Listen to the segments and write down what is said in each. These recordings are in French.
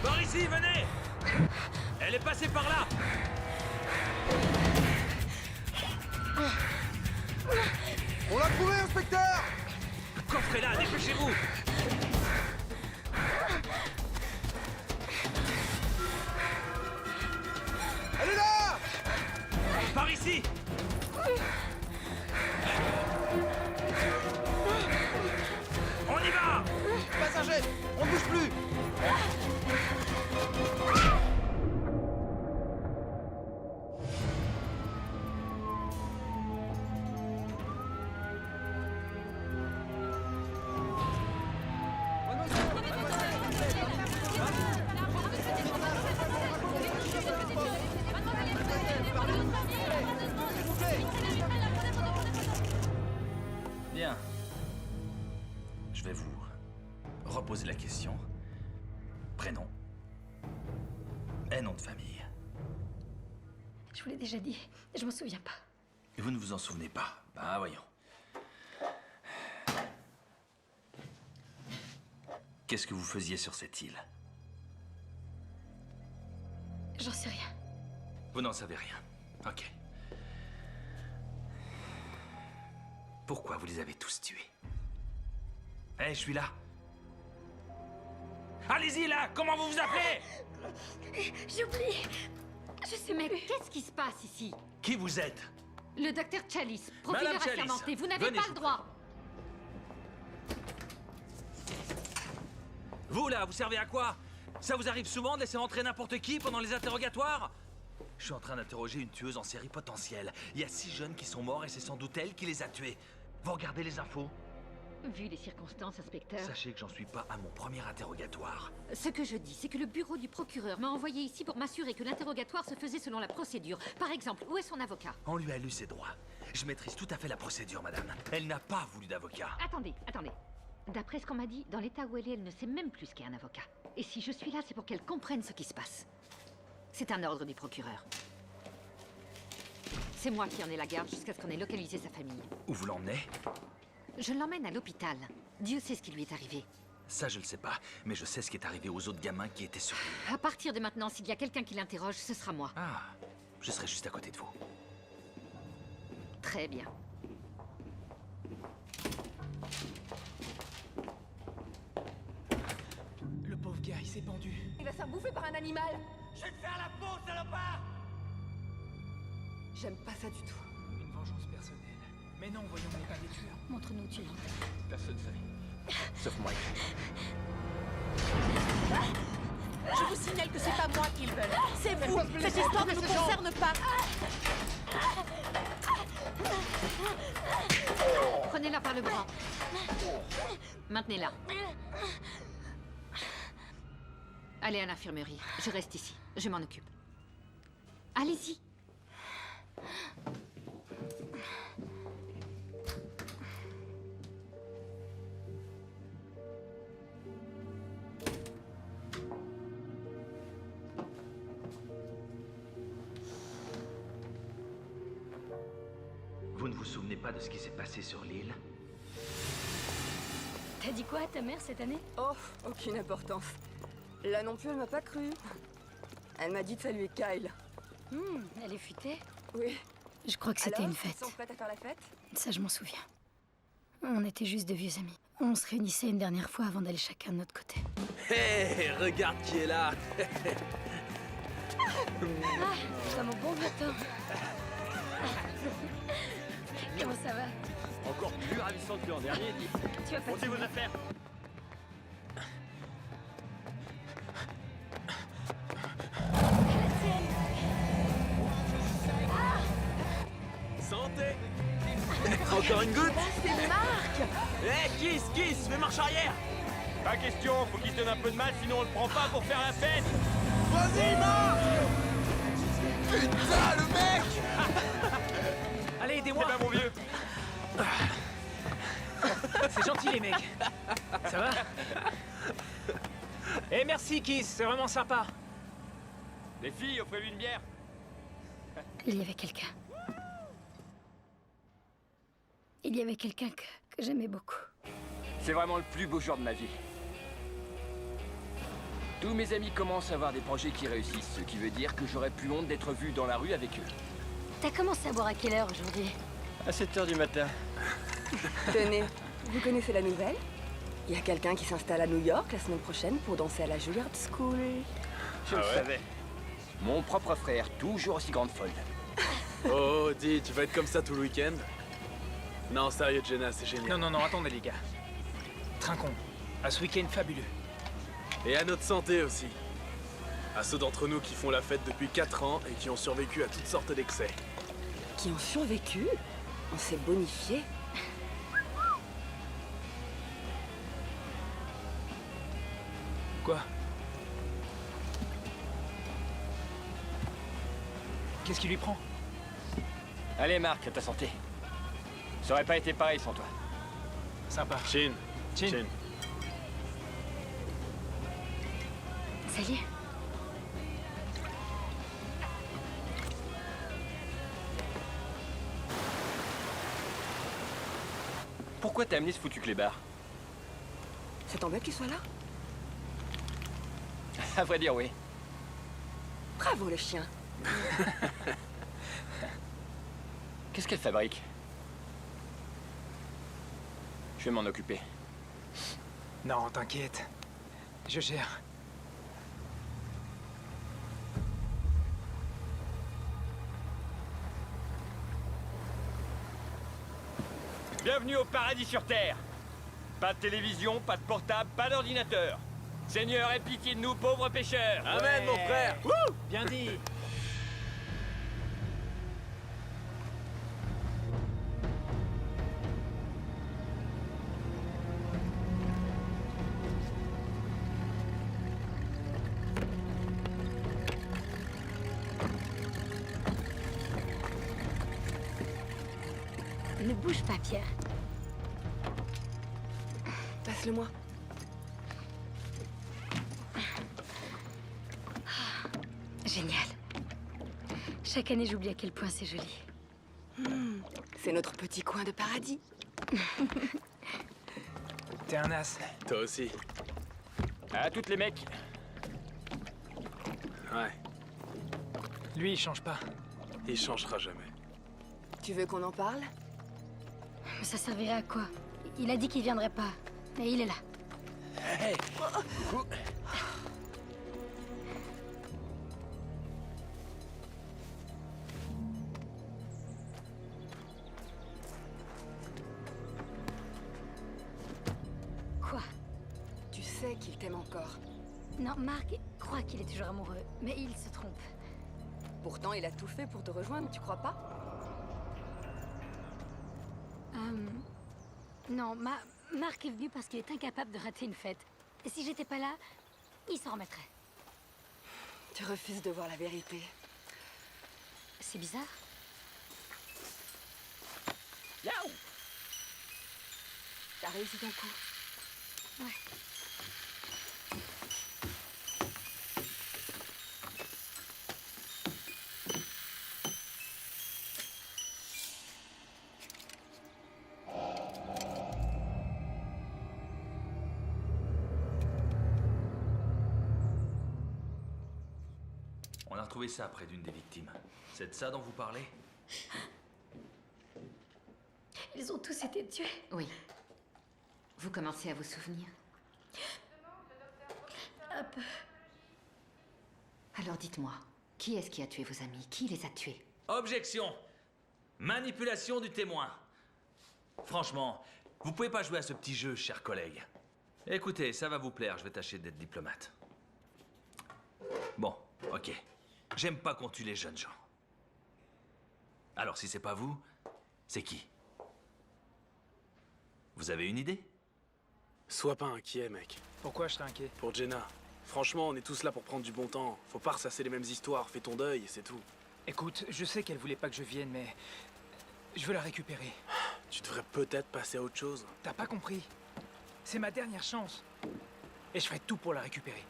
Par ici, venez! Elle est passée par là! On l'a trouvé, inspecteur! Coffrez-la, dépêchez-vous! Elle est là! Par ici! On y va! Passager, on ne bouge plus! Bien. Je vais vous reposer la question. Prénom. Et nom de famille. Je vous l'ai déjà dit, je m'en souviens pas. Et vous ne vous en souvenez pas? Bah voyons. Qu'est-ce que vous faisiez sur cette île? J'en sais rien. Vous n'en savez rien. Ok. Pourquoi vous les avez tous tués? Eh, je suis là. Allez-y, là! Comment vous vous appelez? J'ai oublié. Je sais même plus. Qu'est-ce qui se passe ici? Qui vous êtes? Le docteur Chalice, profileur Madame Chalice, assermenté, vous n'avez venez, pas je le vous droit. Vous, là, vous servez à quoi? Ça vous arrive souvent de laisser entrer n'importe qui pendant les interrogatoires? Je suis en train d'interroger une tueuse en série potentielle. Il y a 6 jeunes qui sont morts et c'est sans doute elle qui les a tués. Vous regardez les infos? Vu les circonstances, inspecteur, Sachez que j'en suis pas à mon premier interrogatoire. ce que je dis, c'est que le bureau du procureur m'a envoyé ici pour m'assurer que l'interrogatoire se faisait selon la procédure. Par exemple, où est son avocat? On lui a lu ses droits. Je maîtrise tout à fait la procédure, madame. Elle n'a pas voulu d'avocat. Attendez. D'après ce qu'on m'a dit, dans l'état où elle ne sait même plus ce qu'est un avocat. Et si je suis là, c'est pour qu'elle comprenne ce qui se passe. C'est un ordre du procureur. C'est moi qui en ai la garde jusqu'à ce qu'on ait localisé sa famille. Où vous l'emmenez? Je l'emmène à l'hôpital. Dieu sait ce qui lui est arrivé. Ça, je le sais pas. Mais je sais ce qui est arrivé aux autres gamins qui étaient sur l'île. À partir de maintenant, s'il y a quelqu'un qui l'interroge, ce sera moi. Ah, je serai juste à côté de vous. Très bien. Le pauvre gars, il s'est pendu. Il va se faire bouffer par un animal. Je vais te faire la peau, salopard! J'aime pas ça du tout. Une vengeance personnelle. Mais non, voyons, on n'est pas des tueurs. Montre-nous où tu l'entends. Personne ne savait. Sauf moi. Je vous signale que c'est pas moi qu'ils veulent. C'est vous. Cette histoire ne nous concerne pas. Prenez-la par le bras. Maintenez-la. Allez à l'infirmerie. Je reste ici. Je m'en occupe. Allez-y. Vous ne vous souvenez pas de ce qui s'est passé sur l'île? T'as dit quoi à ta mère cette année? Oh, aucune importance. Là non plus, elle m'a pas cru. Elle m'a dit de saluer Kyle. Elle est futée. Oui. Je crois que c'était Alors, une ils fête. sont prêts à faire la fête? Ça, je m'en souviens. On était juste de vieux amis. On se réunissait une dernière fois avant d'aller chacun de notre côté. Hé, regarde qui est là! Comme mon bon vieux temps. Comment ça va? Encore plus ravissant que l'an dernier. Tu vas pas... Montez vos affaires. Santé. Encore une goutte? C'est Marc! Kiss, fais marche arrière! Pas question, faut qu'il se donne un peu de mal, sinon on le prend pas pour faire la fête. Vas-y, Marc! Putain, le mec! Allez, C'est aidez-moi. pas mon vieux. C'est gentil, les mecs. Ça va? Eh, merci, Kiss. C'est vraiment sympa. Les filles, offrez-lui une bière. Il y avait quelqu'un. Il y avait quelqu'un que j'aimais beaucoup. C'est vraiment le plus beau jour de ma vie. Tous mes amis commencent à avoir des projets qui réussissent, ce qui veut dire que j'aurais plus honte d'être vu dans la rue avec eux. T'as commencé à boire à quelle heure aujourd'hui? À 7h du matin. Tenez, vous connaissez la nouvelle? Il y a quelqu'un qui s'installe à New York la semaine prochaine pour danser à la Juilliard School. Je le savais. Mon propre frère, toujours aussi grande folle. Oh, dis, tu vas être comme ça tout le week-end? Non, sérieux, Jenna, c'est génial. Non, attendez les gars. Trinquons. À ce week-end fabuleux. Et à notre santé aussi. À ceux d'entre nous qui font la fête depuis 4 ans et qui ont survécu à toutes sortes d'excès. Qui ont survécu? On s'est bonifié. Quoi? Qu'est-ce qui lui prend? Allez, Marc, à ta santé. Ça aurait pas été pareil sans toi. Sympa. Chin. Chin. Salut. Pourquoi t'as amené ce foutu clébard? Ça t'embête qu'il soit là? À vrai dire, oui. Bravo le chien. Qu'est-ce qu'elle fabrique? Je vais m'en occuper. Non, t'inquiète. Je gère. Bienvenue au paradis sur Terre. Pas de télévision, pas de portable, pas d'ordinateur. Seigneur, aie pitié de nous, pauvres pêcheurs. Amen, mon frère. Wouh! Bien dit. Ne bouge pas, Pierre. Passe-le-moi. Génial. Chaque année, j'oublie à quel point c'est joli. C'est notre petit coin de paradis. T'es un as. Toi aussi. À toutes les mecs. Ouais, Lui, il change pas. il changera jamais. Tu veux qu'on en parle? Mais ça servirait à quoi? Il a dit qu'il viendrait pas. Et il est là. Quoi? Tu sais qu'il t'aime encore. Non, Marc croit qu'il est toujours amoureux, mais il se trompe. Pourtant, il a tout fait pour te rejoindre, tu crois pas? Non, Marc est venu parce qu'il est incapable de rater une fête. Et si j'étais pas là, il s'en remettrait. Tu refuses de voir la vérité. C'est bizarre. Yaou! T'as réussi ton coup. Ouais. On a retrouvé ça près d'une des victimes. C'est de ça dont vous parlez? Ils ont tous été tués. Oui. Vous commencez à vous souvenir? Un peu. Alors dites-moi, qui est-ce qui a tué vos amis? Qui les a tués? Objection! Manipulation du témoin. Franchement, vous pouvez pas jouer à ce petit jeu, chers collègues. Écoutez, ça va vous plaire, je vais tâcher d'être diplomate. Bon, ok. J'aime pas qu'on tue les jeunes gens. Alors si c'est pas vous, c'est qui? Vous avez une idée? Sois pas inquiet, mec. Pourquoi je serais inquiet? Pour Jenna. Franchement, on est tous là pour prendre du bon temps. Faut pas ressasser les mêmes histoires. Fais ton deuil, c'est tout. Écoute, je sais qu'elle voulait pas que je vienne, mais... je veux la récupérer. Tu devrais peut-être passer à autre chose. T'as pas compris? C'est ma dernière chance. Et je ferai tout pour la récupérer.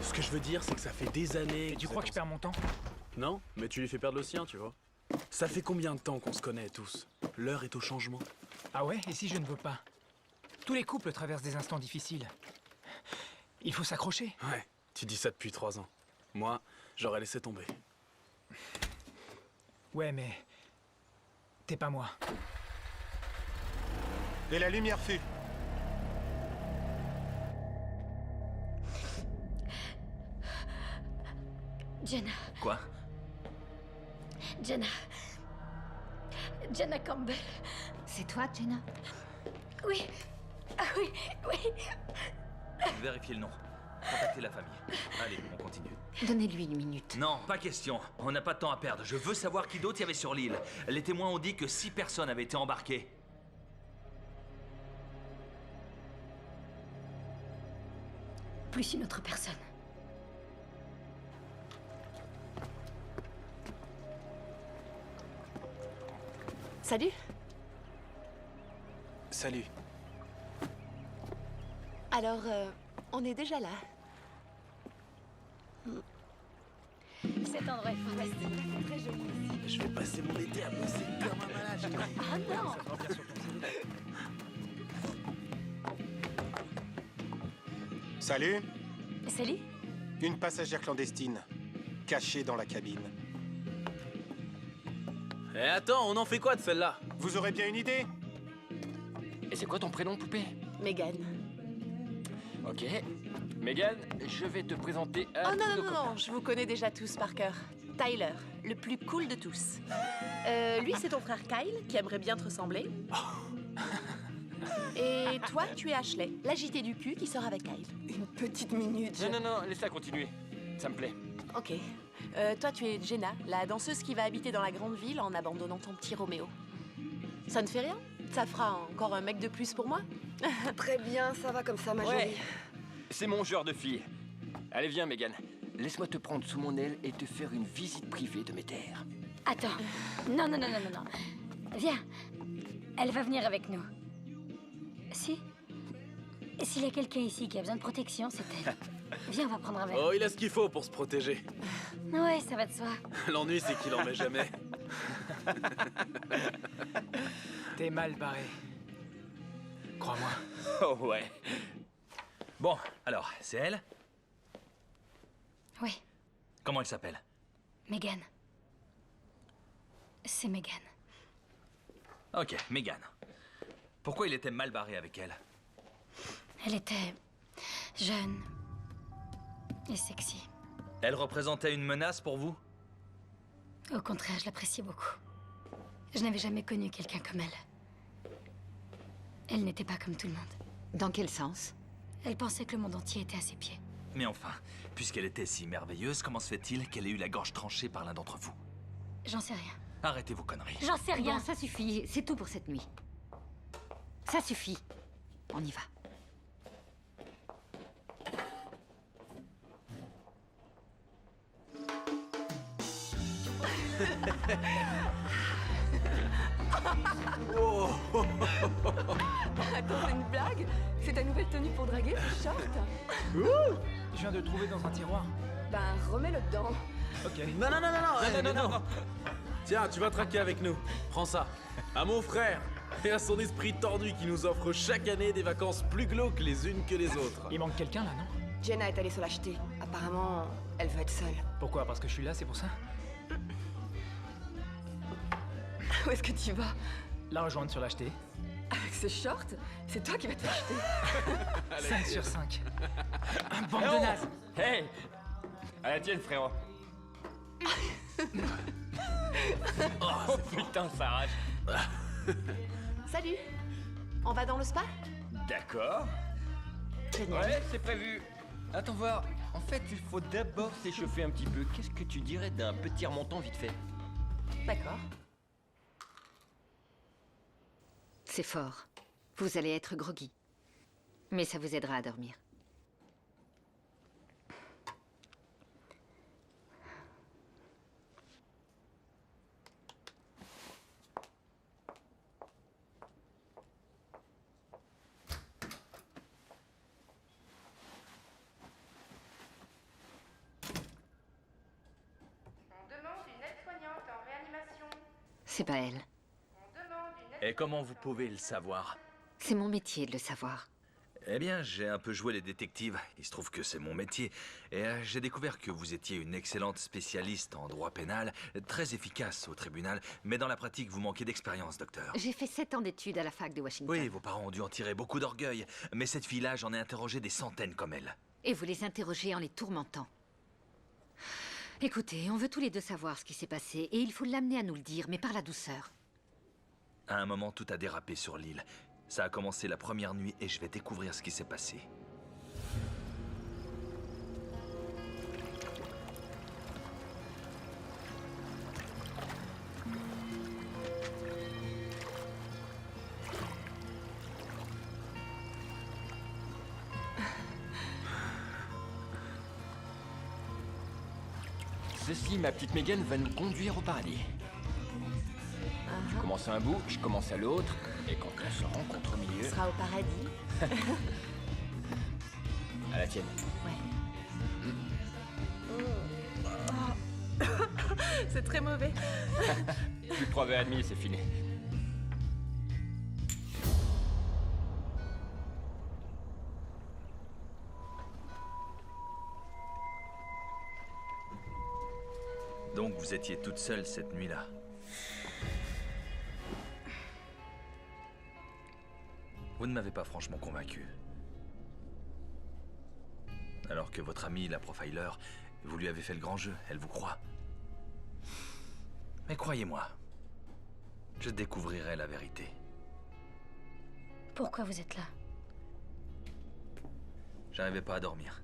Ce que je veux dire, c'est que ça fait des années... Et tu crois que je perds mon temps? Non, mais tu lui fais perdre le sien, tu vois. Ça fait combien de temps qu'on se connaît tous? L'heure est au changement. Ah ouais? Et si je ne veux pas? Tous les couples traversent des instants difficiles. Il faut s'accrocher. Ouais, tu dis ça depuis 3 ans. Moi, j'aurais laissé tomber. Ouais, mais... T'es pas moi. Et la lumière fut. Jenna. Quoi? Jenna. Jenna Campbell. C'est toi, Jenna? Oui. Ah oui, oui. Vérifiez le nom. Contactez la famille. Allez, on continue. Donnez-lui une minute. Non, pas question. On n'a pas de temps à perdre. Je veux savoir qui d'autre il y avait sur l'île. Les témoins ont dit que 6 personnes avaient été embarquées. Plus une autre personne. Salut. Salut. Alors, on est déjà là. Cet endroit est fantastique. C'est très joli. Je vais passer mon été à bosser comme un malade. Ah non. Ça doit bien sur ton CV. Salut. Salut. Une passagère clandestine, cachée dans la cabine. Eh attends, on en fait quoi de celle-là? Vous aurez bien une idée? Et c'est quoi ton prénom, poupée? Megan. Ok. Megan, je vais te présenter à Oh non, tous non, nos non, copains. non, je vous connais déjà tous par cœur. Tyler, le plus cool de tous. Lui, c'est ton frère Kyle, qui aimerait bien te ressembler. Et toi, tu es Ashley, l'agité du cul qui sort avec Kyle. Une petite minute. Non, non, non, laisse-la continuer. Ça me plaît. Ok. Toi, tu es Jenna, la danseuse qui va habiter dans la grande ville en abandonnant ton petit Roméo. Ça ne fait rien? Ça fera encore un mec de plus pour moi? Très bien, ça va comme ça, ma Ouais. C'est mon genre de fille. Allez, viens, Megan. Laisse-moi te prendre sous mon aile et te faire une visite privée de mes terres. Attends. Non, non, non, non, non, non. Viens. Elle va venir avec nous. Si. S'il y a quelqu'un ici qui a besoin de protection, c'est elle. Viens, on va prendre un verre. Oh, il a ce qu'il faut pour se protéger. Ouais, ça va de soi. L'ennui, c'est qu'il en met jamais. T'es mal barré. Crois-moi. Oh ouais. Bon, alors, c'est elle? Oui, Comment elle s'appelle? Megan. C'est Megan. Ok, Megan. Pourquoi il était mal barré avec elle? Elle était jeune et sexy. Elle représentait une menace pour vous? Au contraire, je l'appréciais beaucoup. Je n'avais jamais connu quelqu'un comme elle. Elle n'était pas comme tout le monde. Dans quel sens? Elle pensait que le monde entier était à ses pieds. Mais enfin, puisqu'elle était si merveilleuse, comment se fait-il qu'elle ait eu la gorge tranchée par l'un d'entre vous? J'en sais rien. Arrêtez vos conneries. J'en sais rien. Bon, ça suffit. C'est tout pour cette nuit. Ça suffit. On y va. Attends, c'est une blague? C'est ta nouvelle tenue pour draguer, ce short? Je viens de le trouver dans un tiroir. Ben, remets-le dedans. Ok. Non, non, non, non, non, non, non. Tiens, tu vas traquer avec nous. Prends ça. À mon frère et à son esprit tordu qui nous offre chaque année des vacances plus glauques les unes que les autres. Il manque quelqu'un là, non? Jenna est allée se l'acheter. Apparemment, elle veut être seule. Pourquoi? Parce que je suis là, c'est pour ça? Où est-ce que tu vas? La rejoindre sur l'acheter. Avec ce short? C'est toi qui vas te l'acheter. 5 sur 5. Un bande Eh de oh nazes. Hey! À la tienne, frérot. Oh putain, ça arrache. Salut. On va dans le spa? D'accord. Génial. Ouais, c'est prévu. Attends voir. En fait, il faut d'abord s'échauffer un petit peu. Qu'est-ce que tu dirais d'un petit remontant vite fait? D'accord. C'est fort. Vous allez être groggy. Mais ça vous aidera à dormir. On demande une aide-soignante en réanimation. C'est pas elle. On demande une Et comment vous pouvez le savoir? C'est mon métier de le savoir. Eh bien, j'ai un peu joué les détectives. Il se trouve que c'est mon métier. Et j'ai découvert que vous étiez une excellente spécialiste en droit pénal, très efficace au tribunal, mais dans la pratique, vous manquez d'expérience, docteur. J'ai fait 7 ans d'études à la fac de Washington. Oui, vos parents ont dû en tirer beaucoup d'orgueil, mais cette fille-là, j'en ai interrogé des centaines comme elle. Et vous les interrogez en les tourmentant. Écoutez, on veut tous les deux savoir ce qui s'est passé, et il faut l'amener à nous le dire, mais par la douceur. À un moment, tout a dérapé sur l'île. Ça a commencé la première nuit et je vais découvrir ce qui s'est passé. Ceci, ma petite Megan, va nous conduire au paradis. Tu commences à un bout, je commence à l'autre, et quand on se rencontre au milieu... Tu seras au paradis. À la tienne. C'est très mauvais. Plus de 3 verres et demi, c'est fini. Donc vous étiez toute seule cette nuit-là. Vous ne m'avez pas franchement convaincu. Alors que votre amie, la profiler, vous lui avez fait le grand jeu, elle vous croit. Mais croyez-moi, je découvrirai la vérité. Pourquoi vous êtes là? J'arrivais pas à dormir.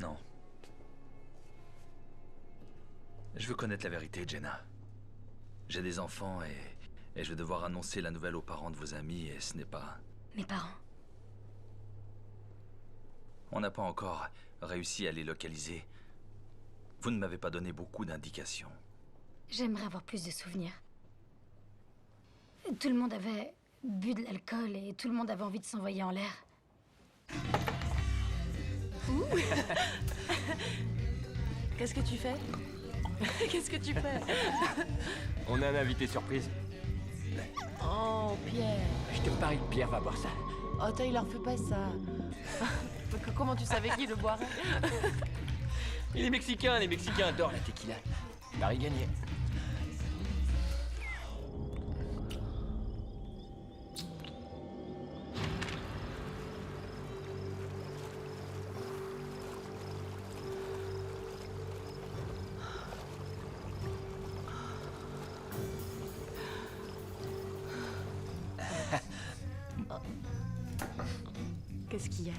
Non. Je veux connaître la vérité, Jenna. J'ai des enfants et je vais devoir annoncer la nouvelle aux parents de vos amis et ce n'est pas... Mes parents? On n'a pas encore réussi à les localiser. Vous ne m'avez pas donné beaucoup d'indications. J'aimerais avoir plus de souvenirs. Tout le monde avait bu de l'alcool et tout le monde avait envie de s'envoyer en l'air. Qu'est-ce que tu fais? Qu'est-ce que tu fais? On a un invité surprise. Oh, Pierre. Je te parie que Pierre va boire ça. Oh, Tyler, fais pas ça. Comment tu savais qu'il le boirait? Et les Mexicains adorent la tequila. Paris gagné. Qu'est-ce qu'il y a?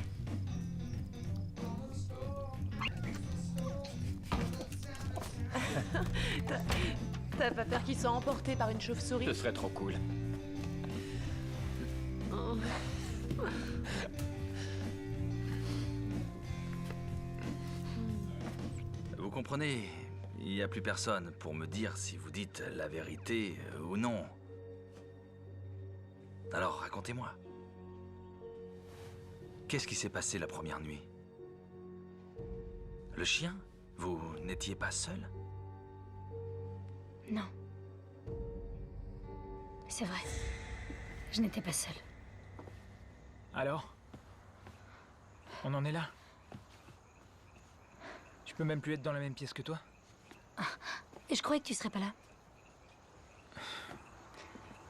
T'as pas peur qu'ils soient emportés par une chauve-souris? Ce serait trop cool. Oh. Vous comprenez, il n'y a plus personne pour me dire si vous dites la vérité ou non. Alors racontez-moi. Qu'est-ce qui s'est passé la première nuit? Le chien? Vous n'étiez pas seul? Non. C'est vrai. Je n'étais pas seule. Alors? On en est là? Tu peux même plus être dans la même pièce que toi? Et je croyais que tu serais pas là.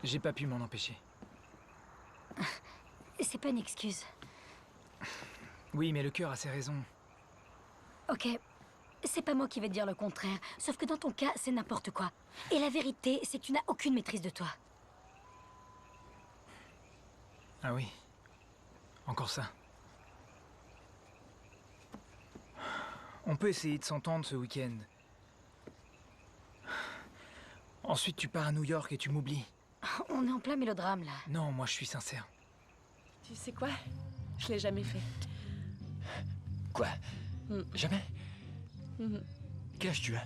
J'ai pas pu m'en empêcher. C'est pas une excuse. Oui, mais le cœur a ses raisons. Ok, c'est pas moi qui vais te dire le contraire. Sauf que dans ton cas, c'est n'importe quoi. Et la vérité, c'est que tu n'as aucune maîtrise de toi. Ah oui. Encore ça. On peut essayer de s'entendre ce week-end. Ensuite, tu pars à New York et tu m'oublies. On est en plein mélodrame, là. Non, moi je suis sincère. Tu sais quoi? Je l'ai jamais fait. Quoi? Jamais? Quel âge tu as?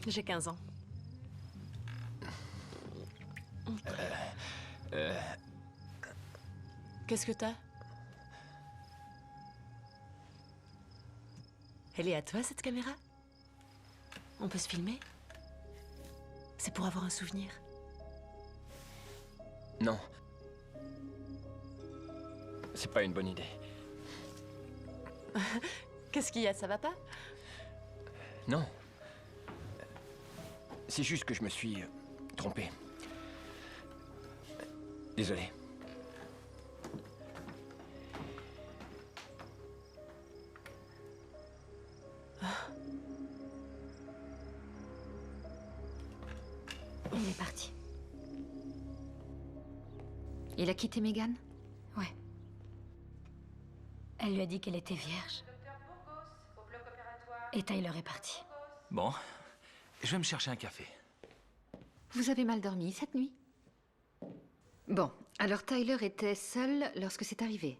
J'ai 15 ans. Qu'est-ce que t'as? Elle est à toi, cette caméra? On peut se filmer? C'est pour avoir un souvenir. Non. C'est pas une bonne idée. Qu'est-ce qu'il y a, ça va pas? Non. C'est juste que je me suis trompé. Désolé. Il est parti. Il a quitté Megan? Ouais. Elle lui a dit qu'elle était vierge. Docteur Burgos, au bloc opératoire. Et Tyler est parti. Bon, je vais me chercher un café. Vous avez mal dormi cette nuit? Bon, alors Tyler était seul lorsque c'est arrivé.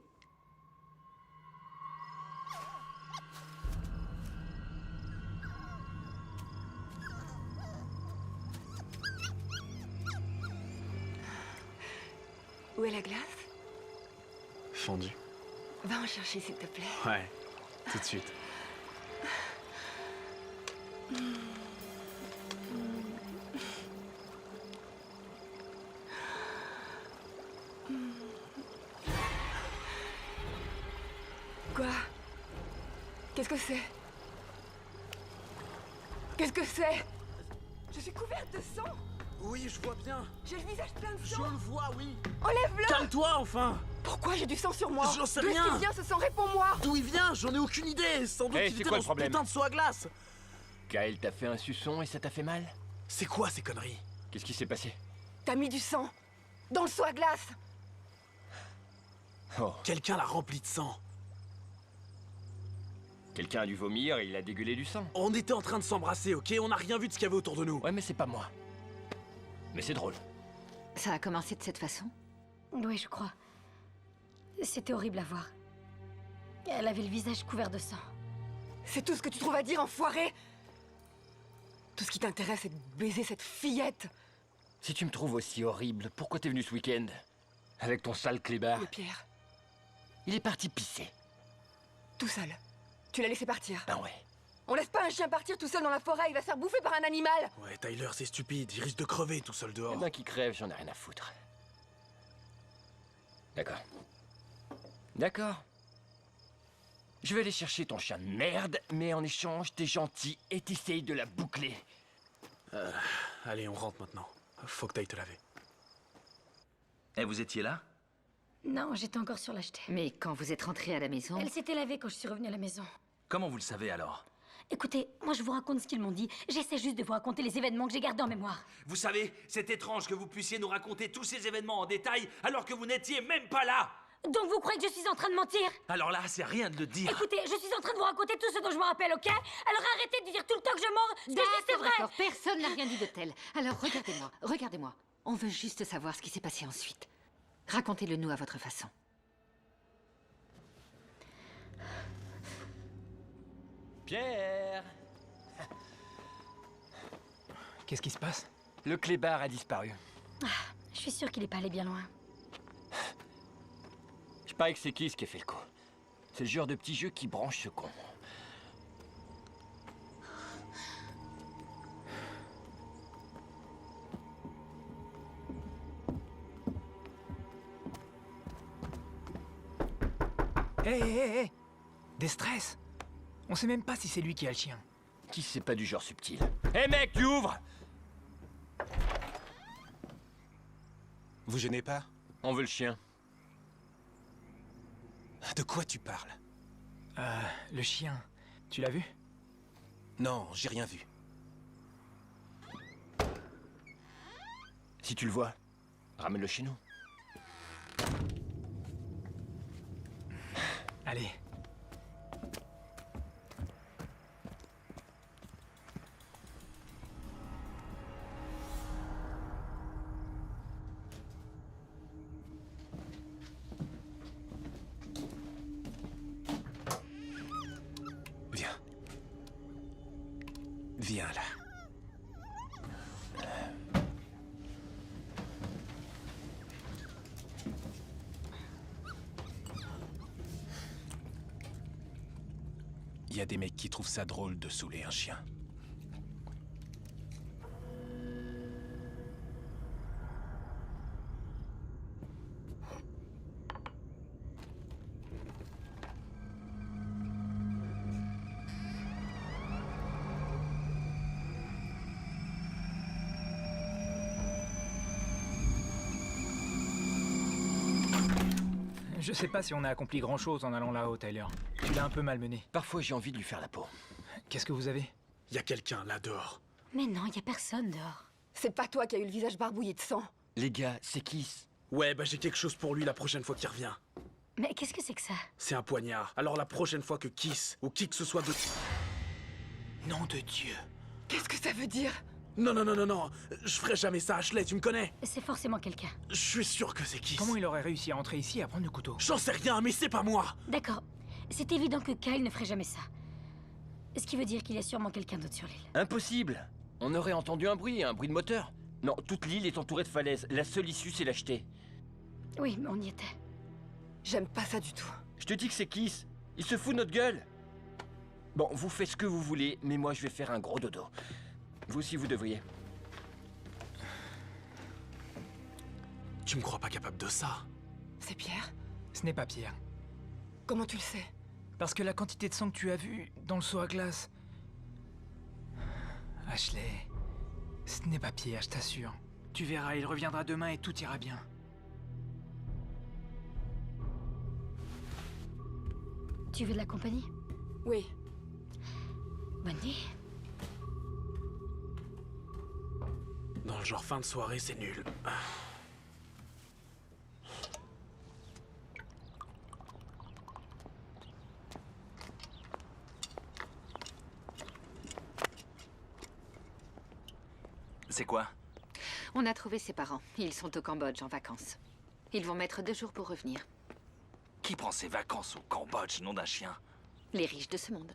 Où est la glace? Fondu. Va en chercher, s'il te plaît. Ouais, tout de suite. Quoi? Qu'est-ce que c'est? Qu'est-ce que c'est? Je suis couverte de sang! Oui, je vois bien. J'ai le visage plein de Je sang! le vois, oui. Enlève-le! Calme-toi, enfin. Pourquoi j'ai du sang sur moi? J'en sais D'où est-ce rien. qu'il vient ce sang? Réponds-moi! D'où il vient? J'en ai aucune idée. Sans doute Hey, qu'il c'est était quoi dans le ce problème? putain de seau à glace. Kyle t'a fait un suçon et ça t'a fait mal? C'est quoi ces conneries? Qu'est-ce qui s'est passé? T'as mis du sang! Dans le seau à glace! Oh, Quelqu'un l'a rempli de sang. quelqu'un a dû vomir et il a dégueulé du sang. On était en train de s'embrasser, ok? On n'a rien vu de ce qu'il y avait autour de nous. Ouais, mais c'est pas moi. Mais c'est drôle. Ça a commencé de cette façon? Oui, je crois. C'était horrible à voir. Elle avait le visage couvert de sang. C'est tout ce que tu trouves à dire, enfoiré! Tout ce qui t'intéresse, c'est de baiser cette fillette! Si tu me trouves aussi horrible, pourquoi t'es venu ce week-end? Avec ton sale clébard. Le Pierre, Il est parti pisser. tout seul. Tu l'as laissé partir. Ben ouais. On laisse pas un chien partir tout seul dans la forêt, il va se faire bouffer par un animal! Ouais, Tyler, c'est stupide. Il risque de crever tout seul Eh dehors. ben qui crève, j'en ai rien à foutre. D'accord. D'accord. Je vais aller chercher ton chien de merde, mais en échange, t'es gentil et t'essayes de la boucler. Allez, on rentre maintenant. Faut que t'ailles te laver. Et vous étiez là? Non, j'étais encore sur l'acheter. Mais quand vous êtes rentré à la maison... Elle s'était lavée quand je suis revenue à la maison. Comment vous le savez alors? Écoutez, moi je vous raconte ce qu'ils m'ont dit. J'essaie juste de vous raconter les événements que j'ai gardés en mémoire. Vous savez, c'est étrange que vous puissiez nous raconter tous ces événements en détail alors que vous n'étiez même pas là! Donc vous croyez que je suis en train de mentir? Alors là, c'est rien de le dire. Écoutez, je suis en train de vous raconter tout ce dont je me rappelle, ok? Alors arrêtez de dire tout le temps que je mens. Ce que je dis, c'est vrai. D'accord, personne n'a rien dit de tel. Alors regardez-moi, regardez-moi. On veut juste savoir ce qui s'est passé ensuite. Racontez-le nous à votre façon. Pierre! Qu'est-ce qui se passe? Le clébard a disparu. Je suis sûre qu'il est pas allé bien loin. Je parie que c'est qui qui a fait le coup. C'est le genre de petit jeu qui branche ce con. Hé! Des stress! On sait même pas si c'est lui qui a le chien. Qui c'est pas du genre subtil. Hé mec, tu ouvres! Vous gênez pas? On veut le chien. De quoi tu parles? Le chien, tu l'as vu? Non, j'ai rien vu. Si tu le vois, ramène-le chez nous. Allez. Viens. Viens là. Il y a des mecs qui trouvent ça drôle de saouler un chien. Je sais pas si on a accompli grand-chose en allant là-haut, Tyler. Tu l'as un peu malmené. Parfois, j'ai envie de lui faire la peau. Qu'est-ce que vous avez? Y a quelqu'un là dehors. Mais non, y a personne dehors. C'est pas toi qui as eu le visage barbouillé de sang. Les gars, c'est Kiss. Ouais, bah j'ai quelque chose pour lui la prochaine fois qu'il revient. Mais qu'est-ce que c'est que ça? C'est un poignard. Alors la prochaine fois que Kiss, ou qui que ce soit de... Nom de Dieu. Qu'est-ce que ça veut dire? Non, non, non, non, non. Je ferai jamais ça, Ashley, tu me connais. C'est forcément quelqu'un. Je suis sûr que c'est Kiss. Comment il aurait réussi à entrer ici et à prendre le couteau? J'en sais rien, mais c'est pas moi. D'accord. C'est évident que Kyle ne ferait jamais ça. Ce qui veut dire qu'il y a sûrement quelqu'un d'autre sur l'île. Impossible. On aurait entendu un bruit de moteur. Non, toute l'île est entourée de falaises. La seule issue, c'est la jetée. Oui, mais on y était. J'aime pas ça du tout. Je te dis que c'est Kiss. Il se fout de notre gueule. Bon, vous faites ce que vous voulez, mais moi, je vais faire un gros dodo. Vous aussi, vous devriez. Tu me crois pas capable de ça? C'est Pierre? Ce n'est pas Pierre. Comment tu le sais? Parce que la quantité de sang que tu as vu dans le seau à glace... Ashley, ce n'est pas Pierre, je t'assure. Tu verras, il reviendra demain et tout ira bien. Tu veux de la compagnie? Oui. Bonne nuit. Dans le genre fin de soirée, c'est nul. C'est quoi? On a trouvé ses parents. Ils sont au Cambodge en vacances. Ils vont mettre 2 jours pour revenir. Qui prend ses vacances au Cambodge, nom d'un chien? Les riches de ce monde.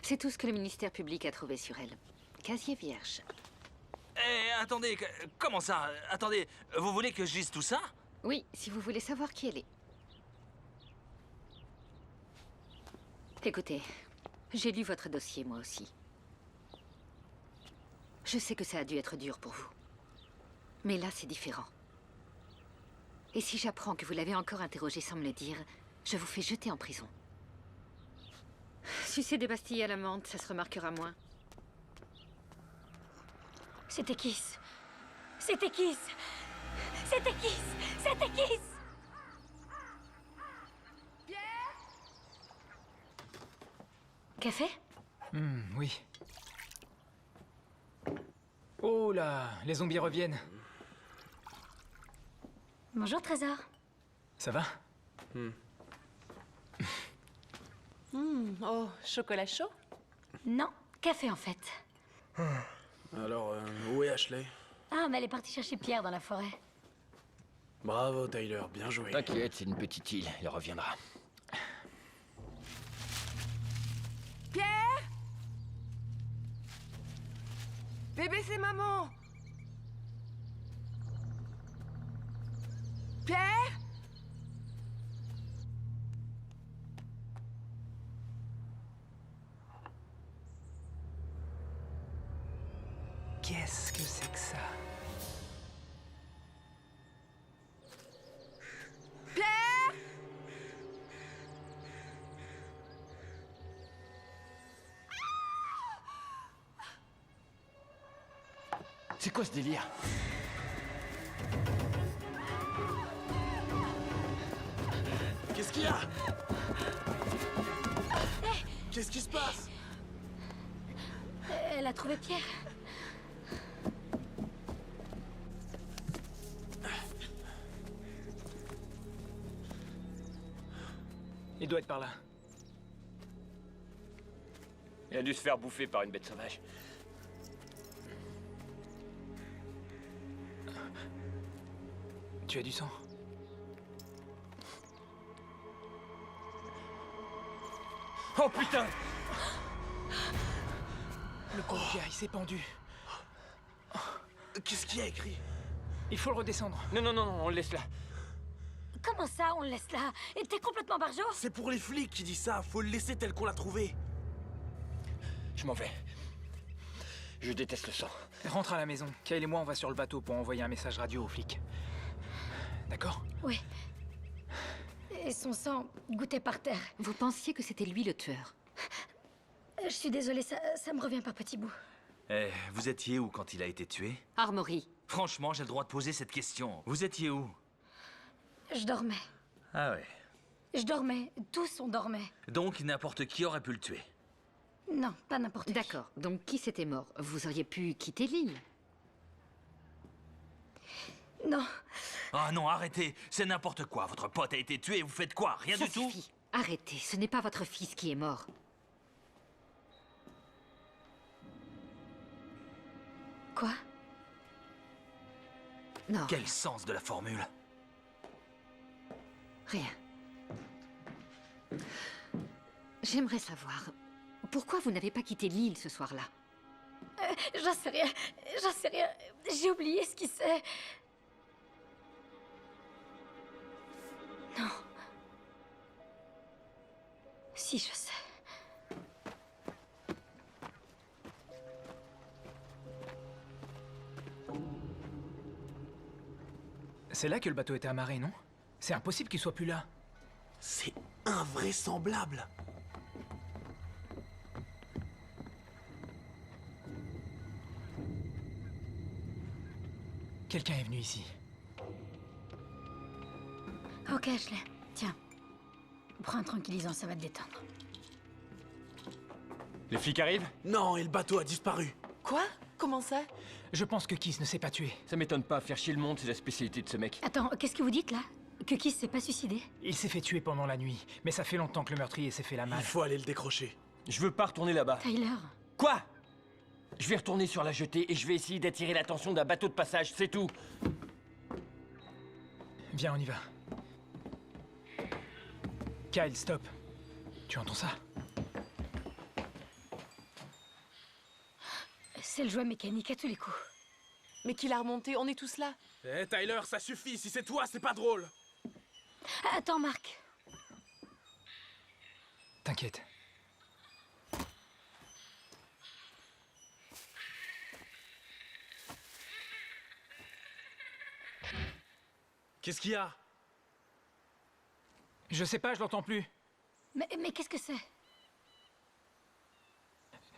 C'est tout ce que le ministère public a trouvé sur elle. Casier vierge. Eh, attendez, comment ça? Attendez, vous voulez que je lise tout ça? Oui, si vous voulez savoir qui elle est. Écoutez, j'ai lu votre dossier, moi aussi. Je sais que ça a dû être dur pour vous. Mais là, c'est différent. Et si j'apprends que vous l'avez encore interrogé sans me le dire, je vous fais jeter en prison. Sucer des pastilles à la menthe, ça se remarquera moins. C'était Kiss. C'était Kiss. C'était Kiss. C'était Kiss. Café? Oui. Oh là, les zombies reviennent. Bonjour, Trésor. Ça va? Oh, chocolat chaud? Non, café en fait. Alors, où est Ashley? Ah, mais elle est partie chercher Pierre dans la forêt. Bravo, Tyler, bien joué. T'inquiète, c'est une petite île. Il reviendra. Pierre? Bébé, c'est maman! Pierre? Qu'est-ce que c'est que ça? Pierre? C'est quoi ce délire? Qu'est-ce qu'il y a? Qu'est-ce qui se passe? Elle a trouvé Pierre. Il doit être par là. Il a dû se faire bouffer par une bête sauvage. Tu as du sang? Oh putain! Le pauvre gars, il s'est pendu. Qu'est-ce qu'il y a écrit? Il faut le redescendre. Non, non, non, on le laisse là. Comment ça, on le laisse là? Et t'es complètement barjot? C'est pour les flics qui dit ça, faut le laisser tel qu'on l'a trouvé. Je m'en vais. Je déteste le sang. Rentre à la maison. Kyle et moi, on va sur le bateau pour envoyer un message radio aux flics. D'accord? Oui. Et son sang goûtait par terre. Vous pensiez que c'était lui le tueur? Je suis désolée, ça me revient par petits bouts. Eh, vous étiez où quand il a été tué? Armory. Franchement, j'ai le droit de poser cette question. Vous étiez où? Je dormais. Ah ouais. Je dormais. Tous on dormait. Donc n'importe qui aurait pu le tuer. Non, pas n'importe qui. D'accord, donc qui s'était mort? Vous auriez pu quitter l'île. Non. Ah non, arrêtez. C'est n'importe quoi. Votre pote a été tué et vous faites quoi? Rien Ça du tout? suffit. Arrêtez, ce n'est pas votre fils qui est mort. Quoi? Non, Quel sens de la formule? rien. J'aimerais savoir, pourquoi vous n'avez pas quitté l'île ce soir-là? J'en sais rien. J'en sais rien. J'ai oublié ce qui c'est. Non. Si, je sais. C'est là que le bateau était amarré, non? C'est impossible qu'il soit plus là. C'est invraisemblable. Quelqu'un est venu ici. Ok, Ashley. Tiens. Prends un tranquillisant, ça va te détendre. Les flics arrivent? Non, et le bateau a disparu. Quoi? Comment ça? Je pense que Kiss ne s'est pas tué. Ça m'étonne pas, faire chier le monde, c'est la spécialité de ce mec. Attends, qu'est-ce que vous dites là? Que Kiss s'est pas suicidé? Il s'est fait tuer pendant la nuit, mais ça fait longtemps que le meurtrier s'est fait la Il malle. faut aller le décrocher. Je veux pas retourner là-bas. Tyler. Quoi? Je vais retourner sur la jetée et je vais essayer d'attirer l'attention d'un bateau de passage, c'est tout. Viens, on y va. Kyle, stop. Tu entends ça? C'est le jouet mécanique à tous les coups. Mais qui l'a remonté? On est tous là. Eh, Tyler, ça suffit. Si c'est toi, c'est pas drôle. Attends, Marc. T'inquiète. Qu'est-ce qu'il y a? Je sais pas, je l'entends plus. Mais qu'est-ce que c'est?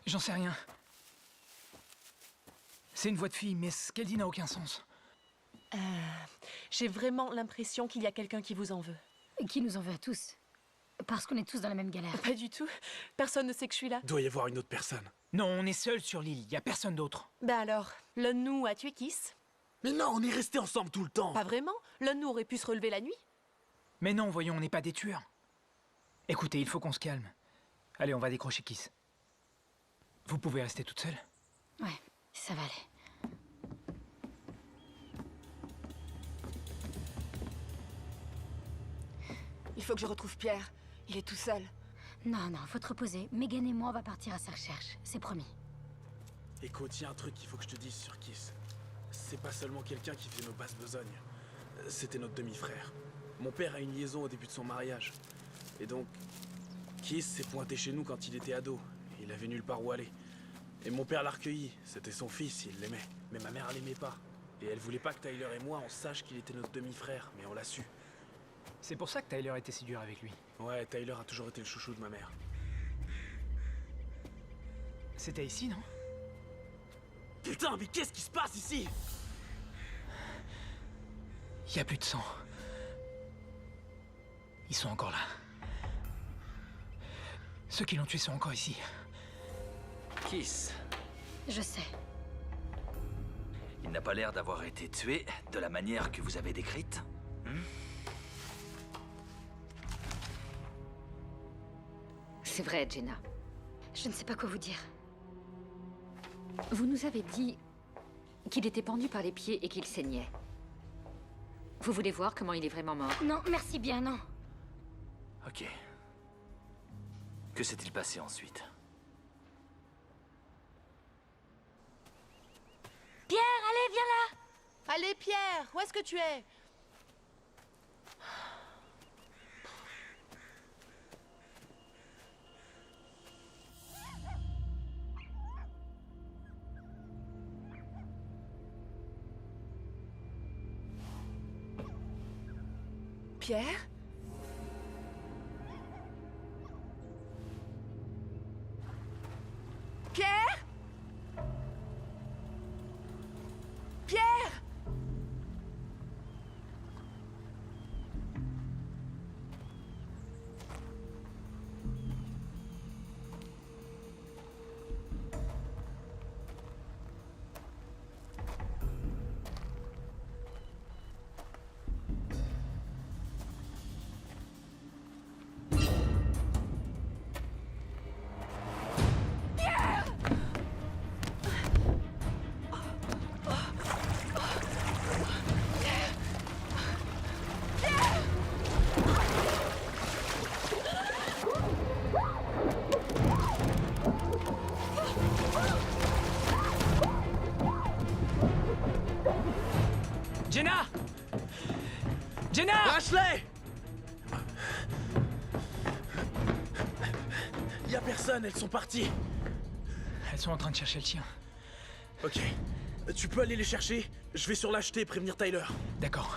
J'en sais rien. C'est une voix de fille, mais ce qu'elle dit n'a aucun sens. J'ai vraiment l'impression qu'il y a quelqu'un qui vous en veut. Qui nous en veut à tous. Parce qu'on est tous dans la même galère. Pas du tout. Personne ne sait que je suis là. Doit y avoir une autre personne. Non, on est seuls sur l'île, y a personne d'autre. Ben alors, l'un de nous a tué Kiss? Mais non, on est restés ensemble tout le temps. Pas vraiment. L'un de nous aurait pu se relever la nuit. Mais non, voyons, on n'est pas des tueurs. Écoutez, il faut qu'on se calme. Allez, on va décrocher Kiss. Vous pouvez rester toute seule? Ouais, ça va aller. Il faut que je retrouve Pierre. Il est tout seul. Non, faut te reposer. Megan et moi, on va partir à sa recherche. C'est promis. Écoute, y a un truc qu'il faut que je te dise sur Kiss. C'est pas seulement quelqu'un qui fait nos basses besognes. C'était notre demi-frère. Mon père a une liaison au début de son mariage. Et donc, Kiss s'est pointé chez nous quand il était ado. Il avait nulle part où aller. Et mon père l'a recueilli. C'était son fils, il l'aimait. Mais ma mère l'aimait pas. Et elle voulait pas que Tyler et moi, on sache qu'il était notre demi-frère. Mais on l'a su. C'est pour ça que Tyler était si dur avec lui. Ouais, Tyler a toujours été le chouchou de ma mère. C'était ici, non? Putain, mais qu'est-ce qui se passe ici? Y a plus de sang. Ils sont encore là. Ceux qui l'ont tué sont encore ici. Kiss. Je sais. Il n'a pas l'air d'avoir été tué de la manière que vous avez décrite. C'est vrai, Jenna. Je ne sais pas quoi vous dire. Vous nous avez dit qu'il était pendu par les pieds et qu'il saignait. Vous voulez voir comment il est vraiment mort? Non, merci bien, non. Ok. Que s'est-il passé ensuite? Pierre, allez, viens là! Allez, Pierre, où est-ce que tu es? Pierre? Pierre? Pierre? Jenna! Ashley! Y a personne, elles sont parties. Elles sont en train de chercher le tien. Ok. Tu peux aller les chercher? Je vais sur l'acheter et prévenir Tyler. D'accord.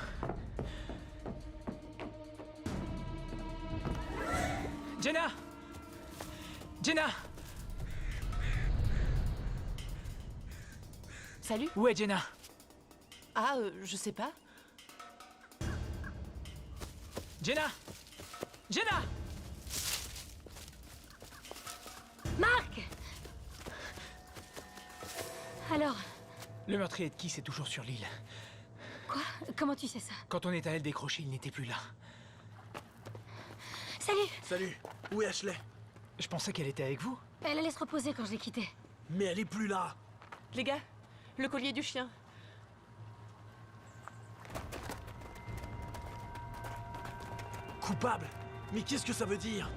Jenna! Jenna! Salut. Où est Jenna? Ah, je sais pas. Jenna! Jenna! Marc! Alors, Le meurtrier de Kiss est toujours sur l'île. quoi? Comment tu sais ça? Quand on est allé le décrocher, il n'était plus là. Salut! Salut. Où est Ashley? Je pensais qu'elle était avec vous. Elle allait se reposer quand je l'ai quittée. Mais elle est plus là. Les gars, le collier du chien. Coupable? Mais qu'est-ce que ça veut dire?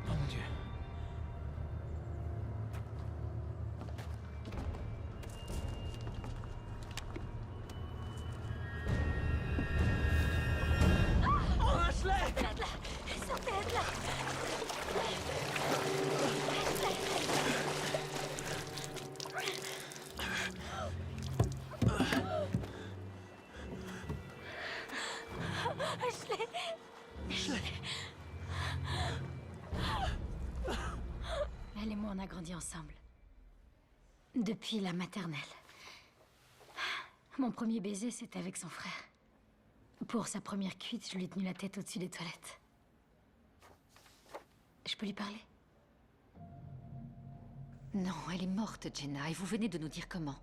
Oh mon Dieu. Oh, Ashley! Sortez-la de là! Sortez-la de là! Ashley! Elle et moi, on a grandi ensemble. Depuis la maternelle. Mon premier baiser, c'était avec son frère. Pour sa première cuite, je lui ai tenu la tête au-dessus des toilettes. Je peux lui parler? Non, elle est morte, Jenna, et vous venez de nous dire comment.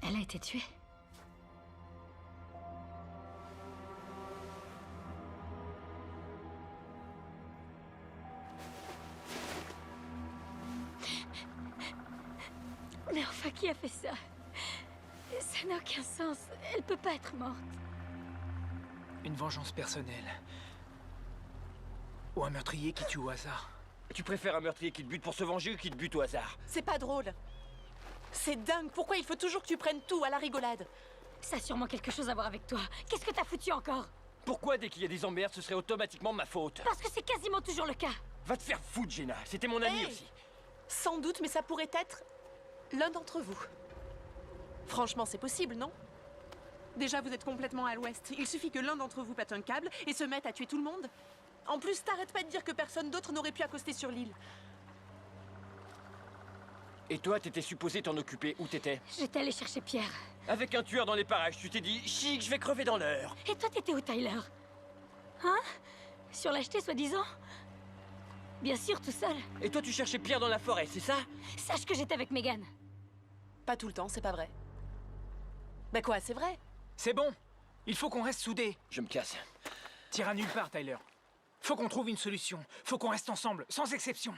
Elle a été tuée. Mais enfin, qui a fait ça? Ça n'a aucun sens. Elle peut pas être morte. Une vengeance personnelle. Ou un meurtrier qui tue au hasard. Tu préfères un meurtrier qui te bute pour se venger ou qui te bute au hasard? C'est pas drôle. C'est dingue. Pourquoi il faut toujours que tu prennes tout à la rigolade? Ça a sûrement quelque chose à voir avec toi. Qu'est-ce que t'as foutu encore? Pourquoi dès qu'il y a des emmerdes, ce serait automatiquement ma faute? Parce que c'est quasiment toujours le cas. Va te faire foutre, Jenna. C'était mon ami Hey! aussi. Sans doute, mais ça pourrait être l'un d'entre vous. Franchement, c'est possible, non? Déjà, vous êtes complètement à l'ouest. Il suffit que l'un d'entre vous pète un câble et se mette à tuer tout le monde. En plus, t'arrêtes pas de dire que personne d'autre n'aurait pu accoster sur l'île. Et toi, t'étais supposé t'en occuper. Où t'étais? J'étais allée chercher Pierre. Avec un tueur dans les parages, tu t'es dit, chic, je vais crever dans l'heure. Et toi, t'étais où, Tyler? Hein? Sur l'acheter, soi-disant? Bien sûr, tout seul. Et toi, tu cherchais Pierre dans la forêt, c'est ça? Sache que j'étais avec Megan. Pas tout le temps, c'est pas vrai. Bah quoi, c'est vrai? C'est bon. Il faut qu'on reste soudés. Je me casse. T'iras nulle part, Tyler. Faut qu'on trouve une solution. Faut qu'on reste ensemble, sans exception.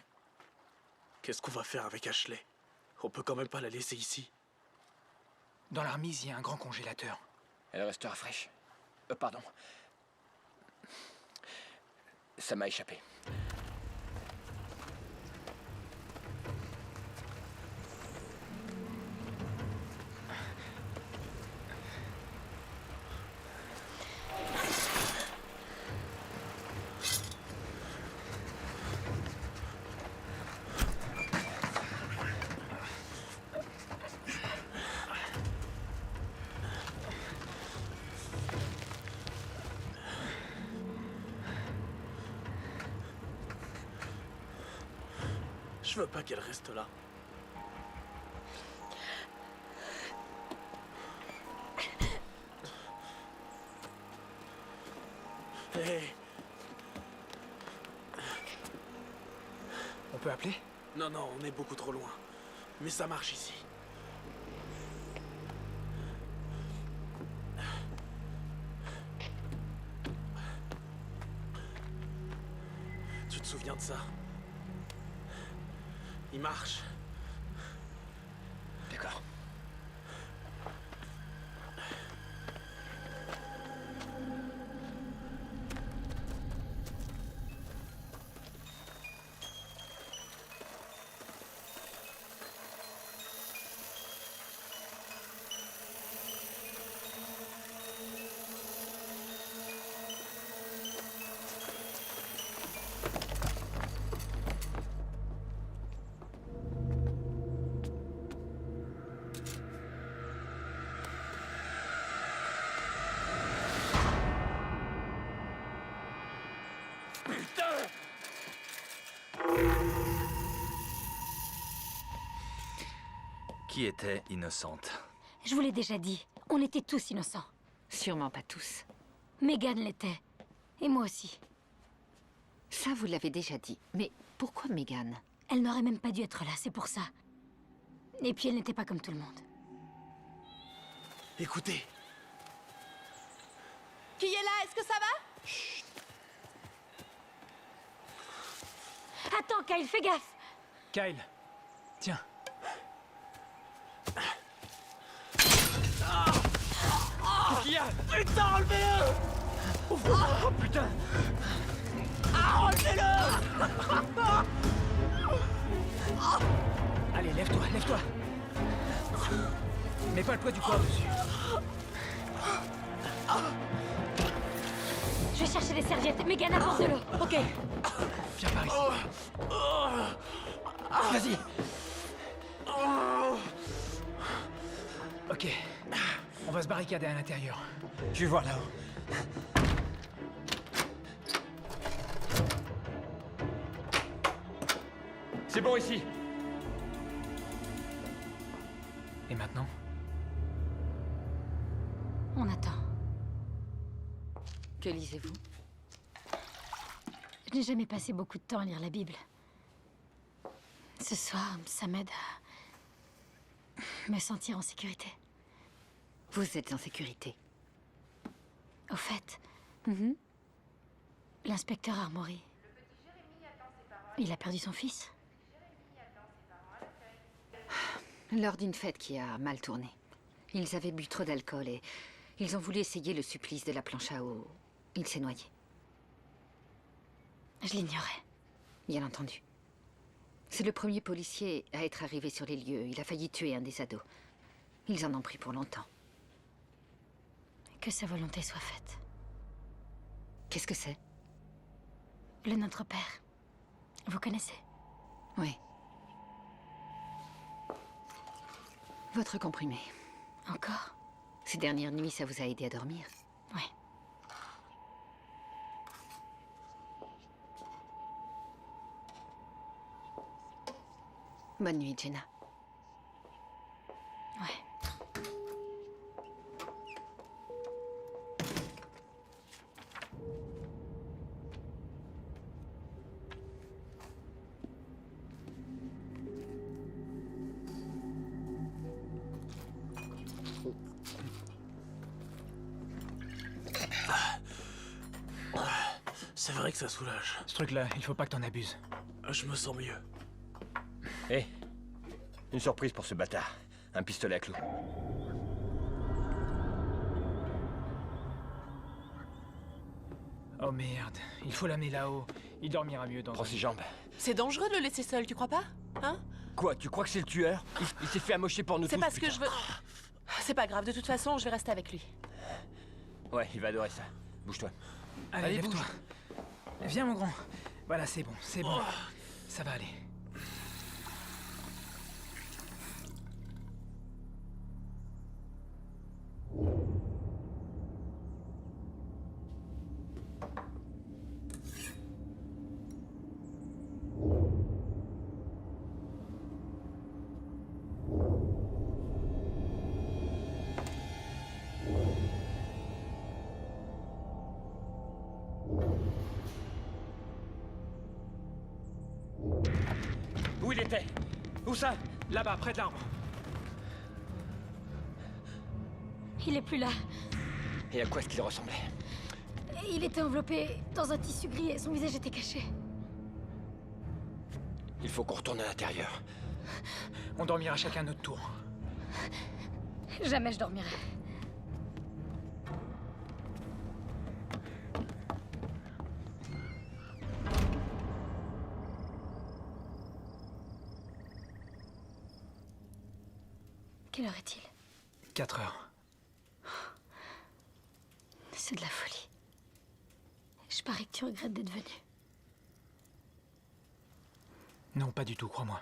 Qu'est-ce qu'on va faire avec Ashley? On peut quand même pas la laisser ici. Dans la remise, il y a un grand congélateur. Elle restera fraîche. Pardon. Ça m'a échappé. Je veux pas qu'elle reste là. Hey. On peut appeler? Non, non, on est beaucoup trop loin. Mais ça marche ici. Tu te souviens de ça? Il marche. D'accord. qui était innocente. Je vous l'ai déjà dit, on était tous innocents. Sûrement pas tous. Megan l'était. Et moi aussi. Ça, vous l'avez déjà dit. Mais pourquoi Megan? Elle n'aurait même pas dû être là, c'est pour ça. Et puis elle n'était pas comme tout le monde. Écoutez. Qui est là? Est-ce que ça va? Attends, Kyle, fais gaffe! Kyle, tiens. Qu'est-ce qu'il y a? Putain, enlevez-le! Oh putain! Allez, lève-toi, lève-toi. Mets pas le poids du corps dessus. Je vais chercher des serviettes. Megan, apporte de l'eau. Ok. Viens par ici. Vas-y! Ok. On va se barricader à l'intérieur. Je vais voir là-haut. C'est bon ici. Et maintenant? On attend. Que lisez-vous? Je n'ai jamais passé beaucoup de temps à lire la Bible. Ce soir, ça m'aide à me sentir en sécurité. Vous êtes en sécurité. Au fait, Mhm. l'inspecteur Armory, il a perdu son fils. Lors d'une fête qui a mal tourné. Ils avaient bu trop d'alcool et ils ont voulu essayer le supplice de la planche à eau. Il s'est noyé. Je l'ignorais. Bien entendu. C'est le premier policier à être arrivé sur les lieux. Il a failli tuer un des ados. Ils en ont pris pour longtemps. Que sa volonté soit faite. Qu'est-ce que c'est? Le Notre Père. Vous connaissez? Oui. Votre comprimé. Encore? Ces dernières nuits, ça vous a aidé à dormir? Oui. Bonne nuit, Jenna. Ouais. C'est vrai que ça soulage. Ce truc-là, il faut pas que t'en abuses. Je me sens mieux. Hé, une surprise pour ce bâtard. Un pistolet à clous. Oh merde, il faut l'amener là-haut. Il dormira mieux dans Prends un ses lit. jambes. C'est dangereux de le laisser seul, tu crois pas? Hein? Quoi, tu crois que c'est le tueur? Il s'est fait amocher pour nous tous, C'est parce que putain. je veux... C'est pas grave, de toute façon, je vais rester avec lui. Ouais, il va adorer ça. Bouge-toi. Allez, lève-toi. bouge. Viens, mon grand. Voilà, c'est bon, c'est bon. Ça va aller. Où il était? Où ça? Là-bas, près de l'arbre. Il est plus là. Et à quoi est-ce qu'il ressemblait? Il était enveloppé dans un tissu gris et son visage était caché. Il faut qu'on retourne à l'intérieur. On dormira chacun notre tour. Jamais je dormirai. Quelle heure est-il? 4 heures. C'est de la folie. Je parie que tu regrettes d'être venu. Non, pas du tout, crois-moi.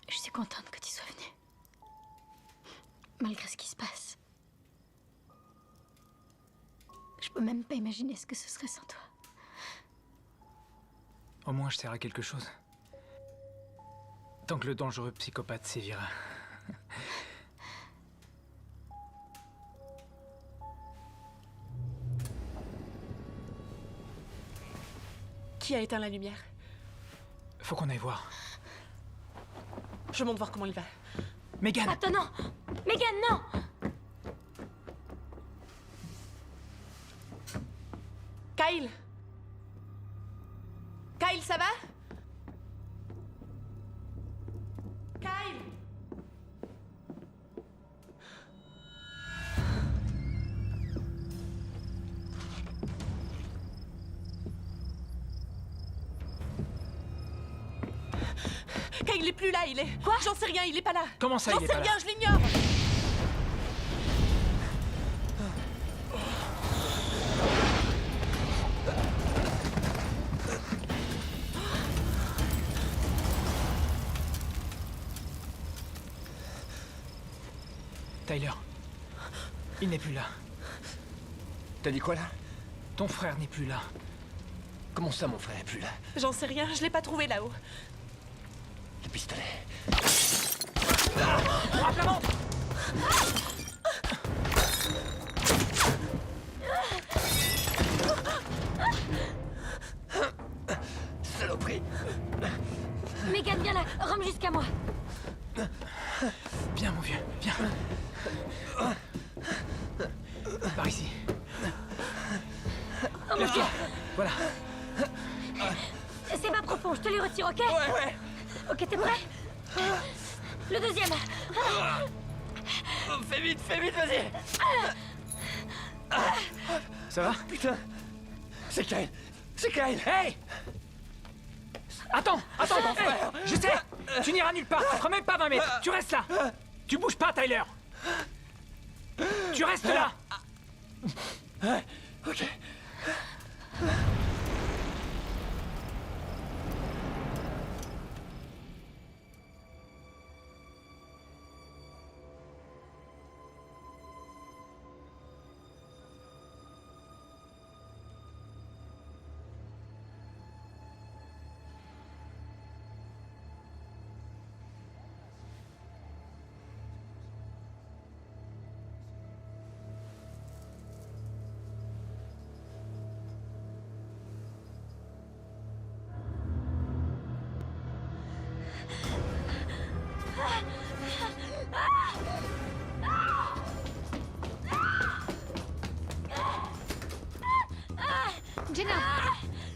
Je suis contente que tu sois venu. Malgré ce qui se passe. Je peux même pas imaginer ce que ce serait sans toi. Au moins, je sers à quelque chose. Tant que le dangereux psychopathe sévira. Qui a éteint la lumière? Faut qu'on aille voir. Je monte voir comment il va. Megan! Attends, non! Megan, non! Kyle? Kyle, ça va? Kyle? Kyle, il est plus là, il est... Quoi? J'en sais rien, il est pas là. Comment ça, il est J'en sais pas rien, là? je l'ignore. Tyler. Il n'est plus là. T'as dit quoi là? Ton frère n'est plus là. Comment ça, mon frère est plus là? J'en sais rien, je l'ai pas trouvé là-haut. Le pistolet. Frappe la montre! Saloperie! Megan, viens là, rame jusqu'à moi. Viens, mon vieux, viens. Par ici. Lève-toi. Voilà. C'est pas profond, je te les retire, ok? Ouais. Ok, t'es prêt? Le deuxième. Fais vite, vas-y! Ça va? Putain! C'est Kyle! Hey! Attends! Hey, je sais! Tu n'iras nulle part, tu feras même pas 20 mètres! Tu restes là! Tu bouges pas, Tyler! Tu restes là! Ok.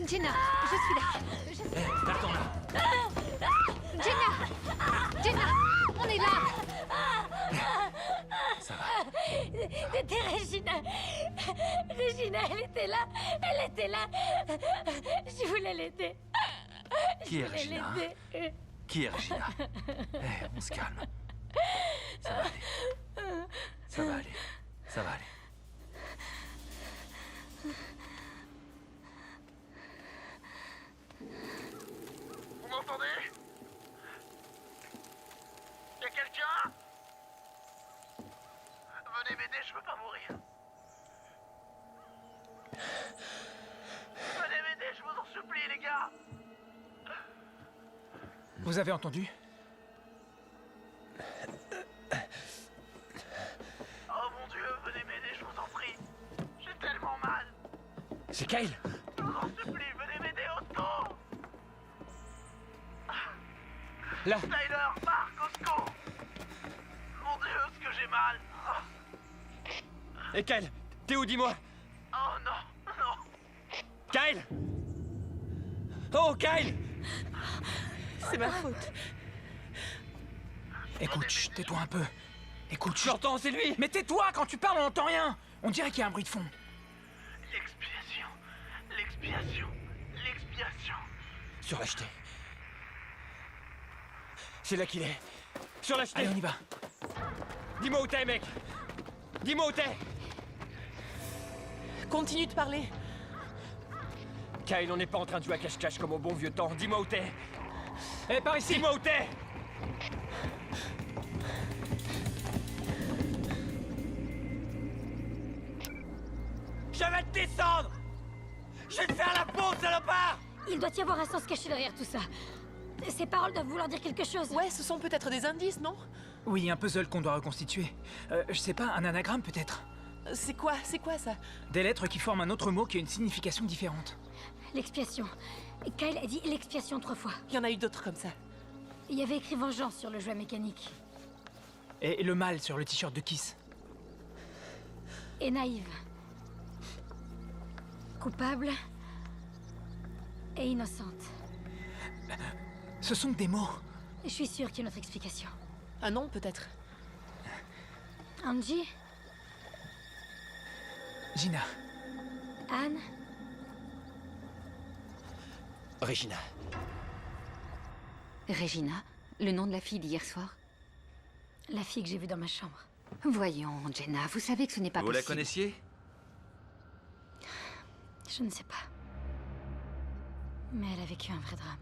Jenna, je suis là. Attends là. Jenna, on est là. Ça va. C'était Regina. Regina, elle était là. Elle était là. Je voulais l'aider. Qui est Je voulais Regina? l'aider. Qui est Regina? On se calme. Ça va aller. Ça va aller. Ça va aller. Vous m'entendez? Y'a quelqu'un? Venez m'aider, je veux pas mourir. Venez m'aider, je vous en supplie, les gars. Vous avez entendu? Oh mon Dieu, venez m'aider, je vous en prie. J'ai tellement mal. C'est Kyle! Je vous en supplie, venez m'aider au dos. Là! Tyler, Marc, Osco. Mon Dieu, ce que j'ai mal. Et Kyle! T'es où, dis-moi? Oh non, non. Kyle! Oh, Kyle! C'est ma faute. Écoute, chut, tais-toi un peu. Écoute, chut. J'entends, c'est lui! Mais tais-toi, quand tu parles, on n'entend rien. On dirait qu'il y a un bruit de fond. L'expiation. L'expiation. L'expiation. Sur la jetée. C'est là qu'il est. Sur la jetée. Allez, on y va. Dis-moi où t'es, mec. Dis-moi où t'es. Continue de parler. Kyle, on n'est pas en train de jouer à cache-cache comme au bon vieux temps. Dis-moi où t'es. Eh, par ici. Dis-moi où t'es. Je vais te descendre. Je vais te faire la peau, salopard. Il doit y avoir un sens caché derrière tout ça. Ces paroles doivent vouloir dire quelque chose. Ouais, ce sont peut-être des indices, non? Oui, un puzzle qu'on doit reconstituer. Je sais pas, un anagramme peut-être? C'est quoi ça? Des lettres qui forment un autre mot qui a une signification différente. L'expiation. Kyle a dit l'expiation 3 fois. Il y en a eu d'autres comme ça. Il y avait écrit vengeance sur le jouet mécanique. Et le mal sur le t-shirt de Kiss. Et naïve. Coupable. Et innocente. Ce sont des mots. Je suis sûre qu'il y a une autre explication. Un nom, peut-être. Angie? Gina. Anne? Regina. Regina, le nom de la fille d'hier soir? La fille que j'ai vue dans ma chambre. Voyons, Jenna, vous savez que ce n'est pas Vous possible. la connaissiez? Je ne sais pas. Mais elle a vécu un vrai drame.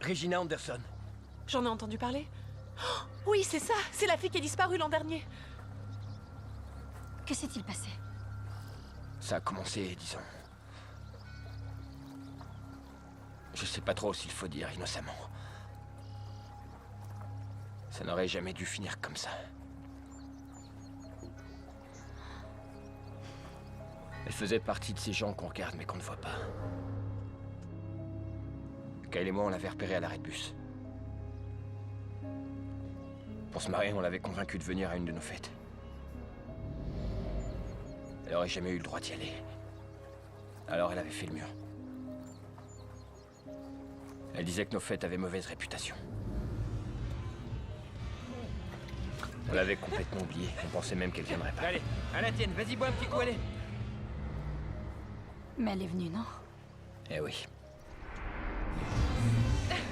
Regina Anderson. J'en ai entendu parler. Oh, oui, c'est ça. C'est la fille qui a disparu l'an dernier. Que s'est-il passé? Ça a commencé, disons... Je sais pas trop s'il faut dire innocemment. Ça n'aurait jamais dû finir comme ça. Elle faisait partie de ces gens qu'on regarde mais qu'on ne voit pas. Kyle et moi, on l'avait repérée à l'arrêt de bus. Pour se marier, on l'avait convaincue de venir à une de nos fêtes. Elle aurait jamais eu le droit d'y aller. Alors elle avait fait le mur. Elle disait que nos fêtes avaient mauvaise réputation. On l'avait complètement oubliée. On pensait même qu'elle viendrait pas. Allez, à la tienne, vas-y, bois un petit coup, allez. Mais elle est venue, non? Eh oui.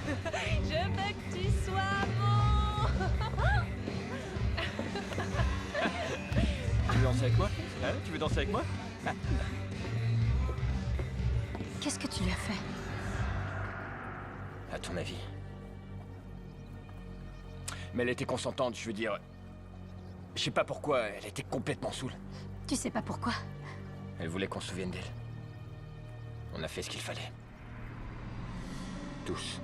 Je veux que tu sois mon... Tu veux danser avec moi? Hein? Tu veux danser avec moi? Qu'est-ce que tu lui as fait? À ton avis? Mais elle était consentante, je veux dire... Je sais pas pourquoi, elle était complètement saoule. Tu sais pas pourquoi? Elle voulait qu'on se souvienne d'elle. On a fait ce qu'il fallait. Tous.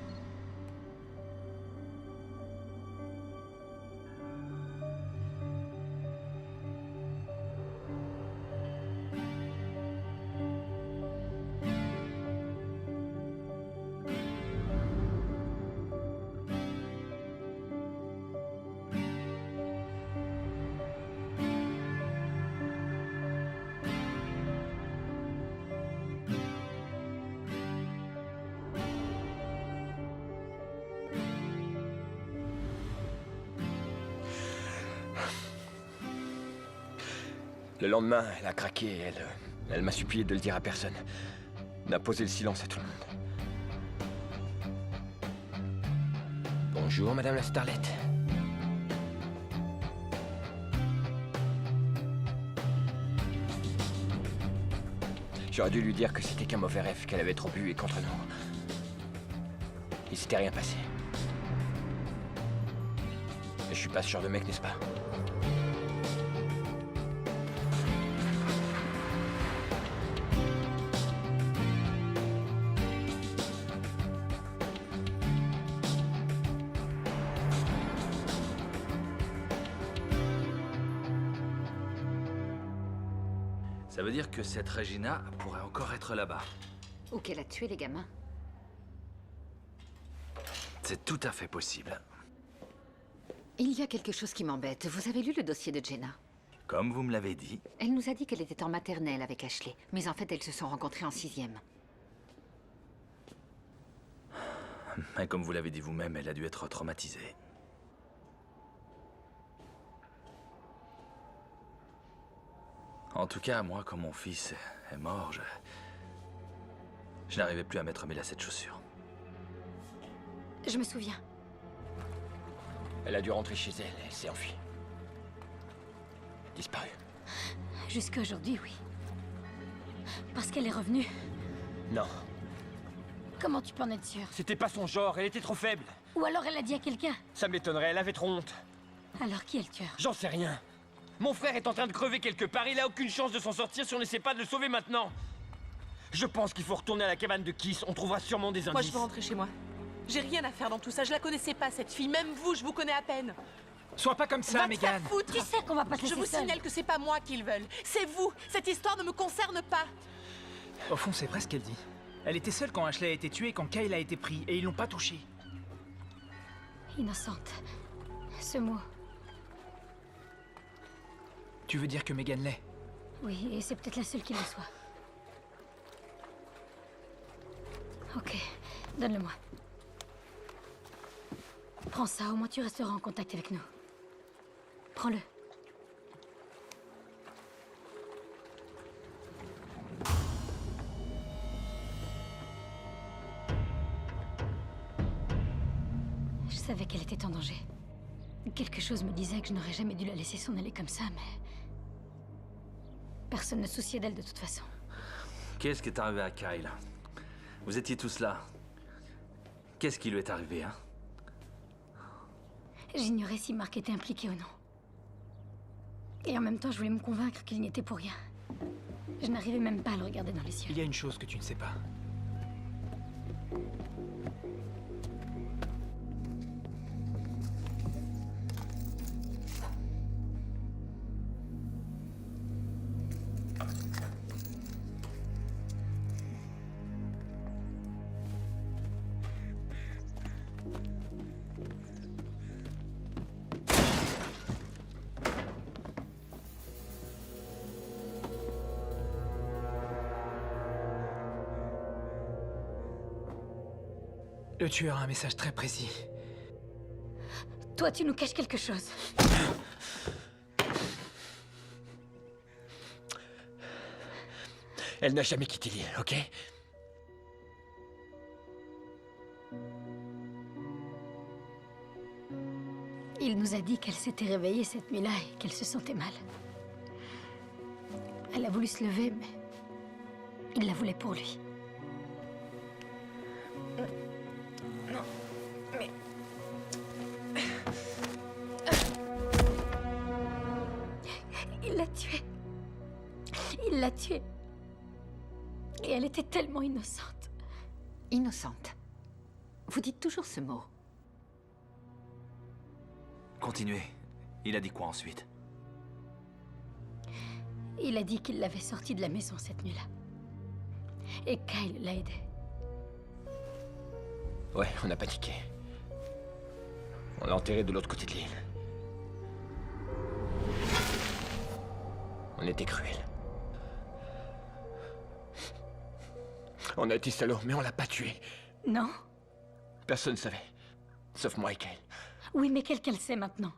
Le lendemain, elle a craqué et elle m'a supplié de le dire à personne. D'imposer le silence à tout le monde. Bonjour, Madame la Starlette. J'aurais dû lui dire que c'était qu'un mauvais rêve, qu'elle avait trop bu et qu'entre nous... il s'était rien passé. Et je suis pas ce genre de mec, n'est-ce pas? Ça veut dire que cette Regina pourrait encore être là-bas. Ou qu'elle a tué les gamins. C'est tout à fait possible. Il y a quelque chose qui m'embête. Vous avez lu le dossier de Jenna? Comme vous me l'avez dit. Elle nous a dit qu'elle était en maternelle avec Ashley. Mais en fait, elles se sont rencontrées en 6e. Et comme vous l'avez dit vous-même, elle a dû être traumatisée. En tout cas, moi, quand mon fils est mort, je n'arrivais plus à mettre mes lacets de chaussures. Je me souviens. Elle a dû rentrer chez elle et elle s'est enfuie. Disparue. Jusqu'à aujourd'hui, oui. Parce qu'elle est revenue. Non. Comment tu peux en être sûr? C'était pas son genre, elle était trop faible. Ou alors elle a dit à quelqu'un. Ça m'étonnerait, elle avait trop honte. Alors qui est le tueur? J'en sais rien. Mon frère est en train de crever quelque part, il a aucune chance de s'en sortir si on n'essaie pas de le sauver maintenant. Je pense qu'il faut retourner à la cabane de Kiss, on trouvera sûrement des indices. Moi, je veux rentrer chez moi. J'ai rien à faire dans tout ça, je la connaissais pas cette fille, même vous, je vous connais à peine. Sois pas comme ça, Va te Megan. faire foutre. Tu sais qu'on va pas te Je laisser vous seule. signale que c'est pas moi qu'ils veulent, c'est vous. Cette histoire ne me concerne pas. Au fond, c'est vrai ce qu'elle dit. Elle était seule quand Ashley a été tuée et quand Kyle a été pris, et ils l'ont pas touchée. Innocente. Ce mot. Tu veux dire que Megan l'est? Oui, et c'est peut-être la seule qui le soit. Ok, donne-le-moi. Prends ça, au moins tu resteras en contact avec nous. Prends-le. Je savais qu'elle était en danger. Quelque chose me disait que je n'aurais jamais dû la laisser s'en aller comme ça, mais... Personne ne se souciait d'elle de toute façon. Qu'est-ce qui est arrivé à Kyle? Vous étiez tous là. Qu'est-ce qui lui est arrivé, hein? J'ignorais si Mark était impliqué ou non. Et en même temps, je voulais me convaincre qu'il n'y était pour rien. Je n'arrivais même pas à le regarder dans les yeux. Il y a une chose que tu ne sais pas. Le tueur a un message très précis. Toi, tu nous caches quelque chose. Elle n'a jamais quitté l'île, ok? Il nous a dit qu'elle s'était réveillée cette nuit-là et qu'elle se sentait mal. Elle a voulu se lever, mais... il la voulait pour lui. Non, mais... Il l'a tuée. Il l'a tuée. Et elle était tellement innocente. Innocente. Vous dites toujours ce mot. Continuez. Il a dit quoi ensuite? Il a dit qu'il l'avait sortie de la maison cette nuit-là. Et Kyle l'a aidé. Ouais, on a paniqué. On l'a enterré de l'autre côté de l'île. On était cruels. On a été salauds, mais on l'a pas tué. Non? Personne ne savait. Sauf moi et Kyle. Oui, mais quelqu'un le sait maintenant.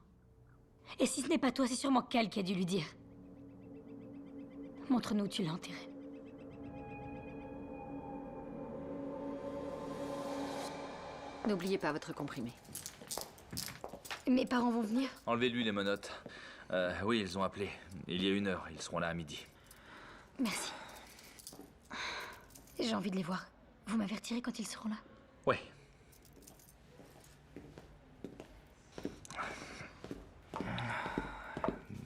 Et si ce n'est pas toi, c'est sûrement Kyle qui a dû lui dire. Montre-nous où tu l'as enterré. N'oubliez pas votre comprimé. Mes parents vont venir? Enlevez-lui les menottes. Oui, ils ont appelé. Il y a 1 heure. Ils seront là à midi. Merci. J'ai envie de les voir. Vous m'avertirez quand ils seront là? Oui.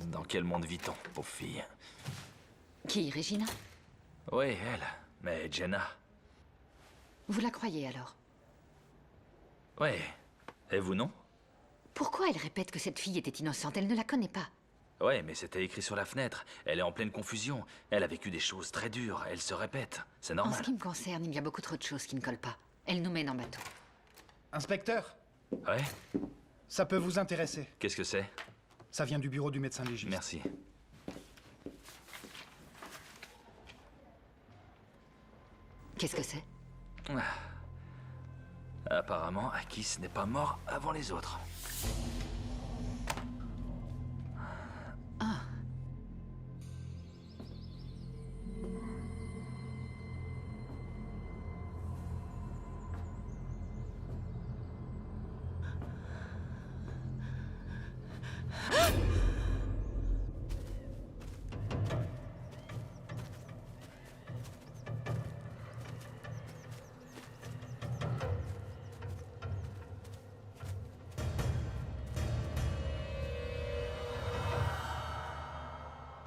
Dans quel monde vit-on, pauvre fille? Qui, Regina? Oui, elle. Mais Jenna. Vous la croyez alors? Oui. Et vous, non? Pourquoi elle répète que cette fille était innocente? Elle ne la connaît pas. Ouais, mais c'était écrit sur la fenêtre. Elle est en pleine confusion. Elle a vécu des choses très dures. Elle se répète. C'est En normal. ce qui me concerne, il y a beaucoup trop de choses qui ne collent pas. Elle nous mène en bateau. Inspecteur, Ouais? ça peut vous intéresser. Qu'est-ce que c'est? Ça vient du bureau du médecin légiste. Merci. Qu'est-ce que c'est? Apparemment, Akis n'est pas mort avant les autres. Ah.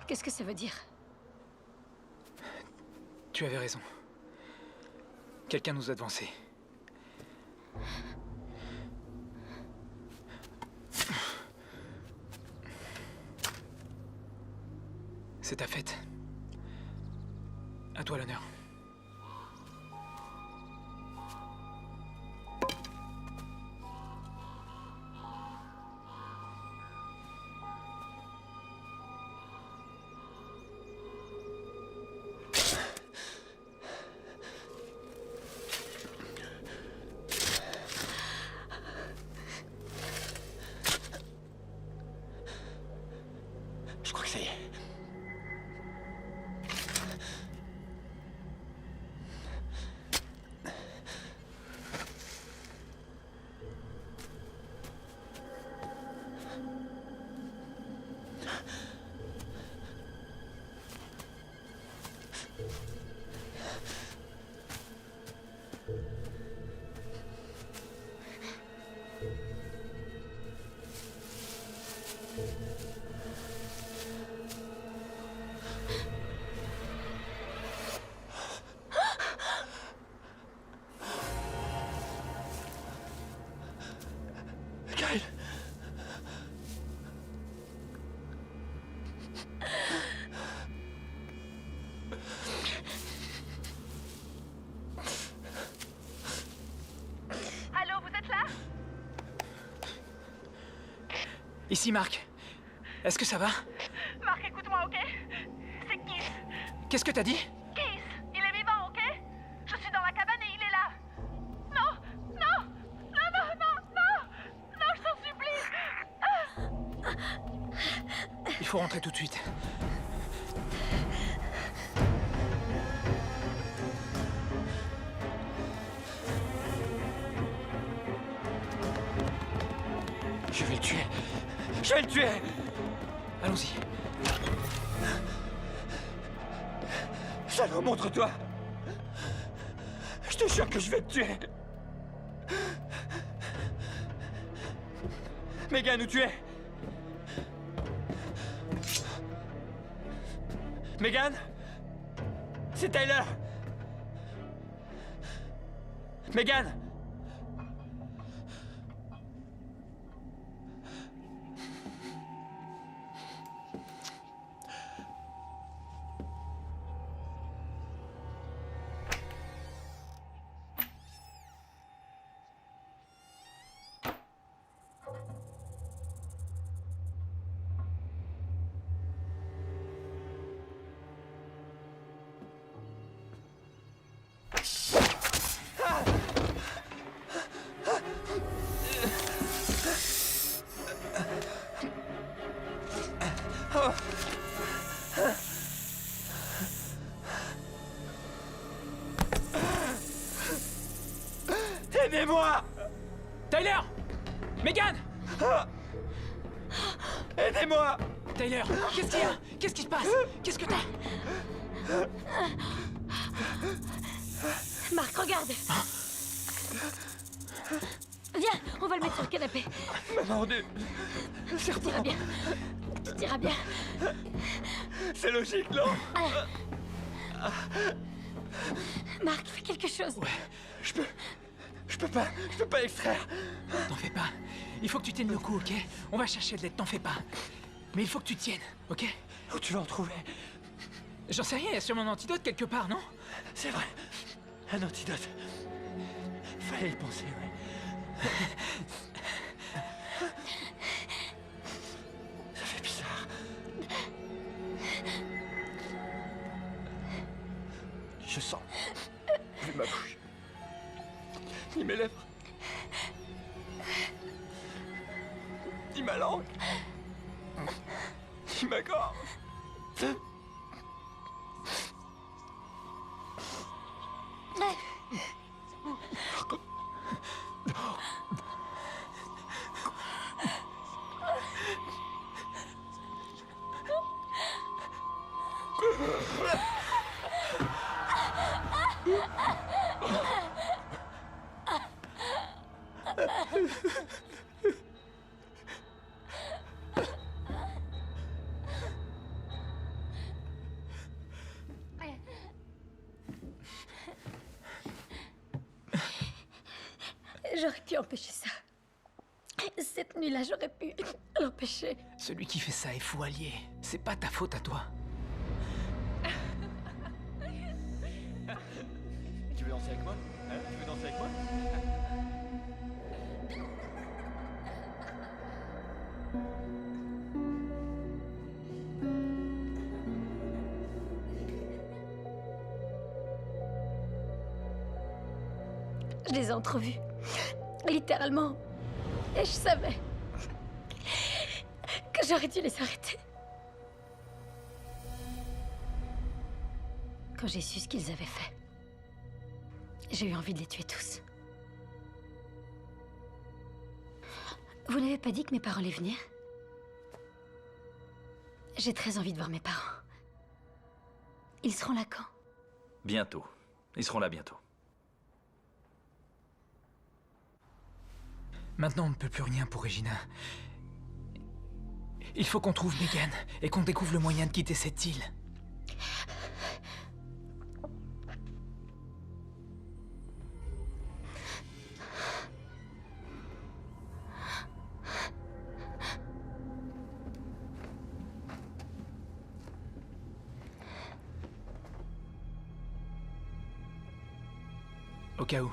Qu'est-ce que ça veut dire? Tu avais raison. Quelqu'un nous a devancés. C'est ta fête. À toi l'honneur. Je crois que ça y est. Kyle. Allô, vous êtes là? Ici Marc. Est-ce que ça va? Marc, écoute-moi, ok? C'est Keith. Qu'est-ce que t'as dit? Keith, il est vivant, ok? Je suis dans la cabane et il est là. Non, non, non, non, non, non, non, je t'en supplie. Il faut rentrer tout de suite. Je vais le tuer. Je vais le tuer. Allons-y. Salaud, montre-toi. Je te jure que je vais te tuer. Megan, où tu es? Megan? C'est Tyler. Megan? Aidez-moi! Tyler! Megan! Aidez-moi! Tyler, qu'est-ce qu'il y a? Qu'est-ce qui se passe? Qu'est-ce que t'as? Marc, regarde. Viens, on va le mettre sur le canapé. M'a mordu. Tu iras bien. Tu iras bien. C'est logique, non? Marc, fais quelque chose. Ouais, Je peux pas l'extraire. t'en fais pas. Il faut que tu tiennes le coup, ok? On va chercher de l'aide, t'en fais pas. Mais il faut que tu tiennes, ok? Où tu vas en trouver? J'en sais rien, il y a sûrement un antidote quelque part, non? C'est vrai. Un antidote. Fallait y penser, ouais. Ça fait bizarre. Je sens plus ma bouche, ni mes lèvres, ni ma langue, ni ma gorge. J'aurais pu empêcher ça. Cette nuit-là, j'aurais pu l'empêcher. Celui qui fait ça est fou allié. C'est pas ta faute à toi. Tu veux danser avec moi? Hein? Tu veux danser avec moi? Je les ai entrevus. Littéralement. Et je savais que j'aurais dû les arrêter. Quand j'ai su ce qu'ils avaient fait, j'ai eu envie de les tuer tous. Vous n'avez pas dit que mes parents allaient venir? J'ai très envie de voir mes parents. Ils seront là quand? Bientôt. Ils seront là bientôt. Maintenant, on ne peut plus rien pour Regina. Il faut qu'on trouve Megan et qu'on découvre le moyen de quitter cette île. Au cas où.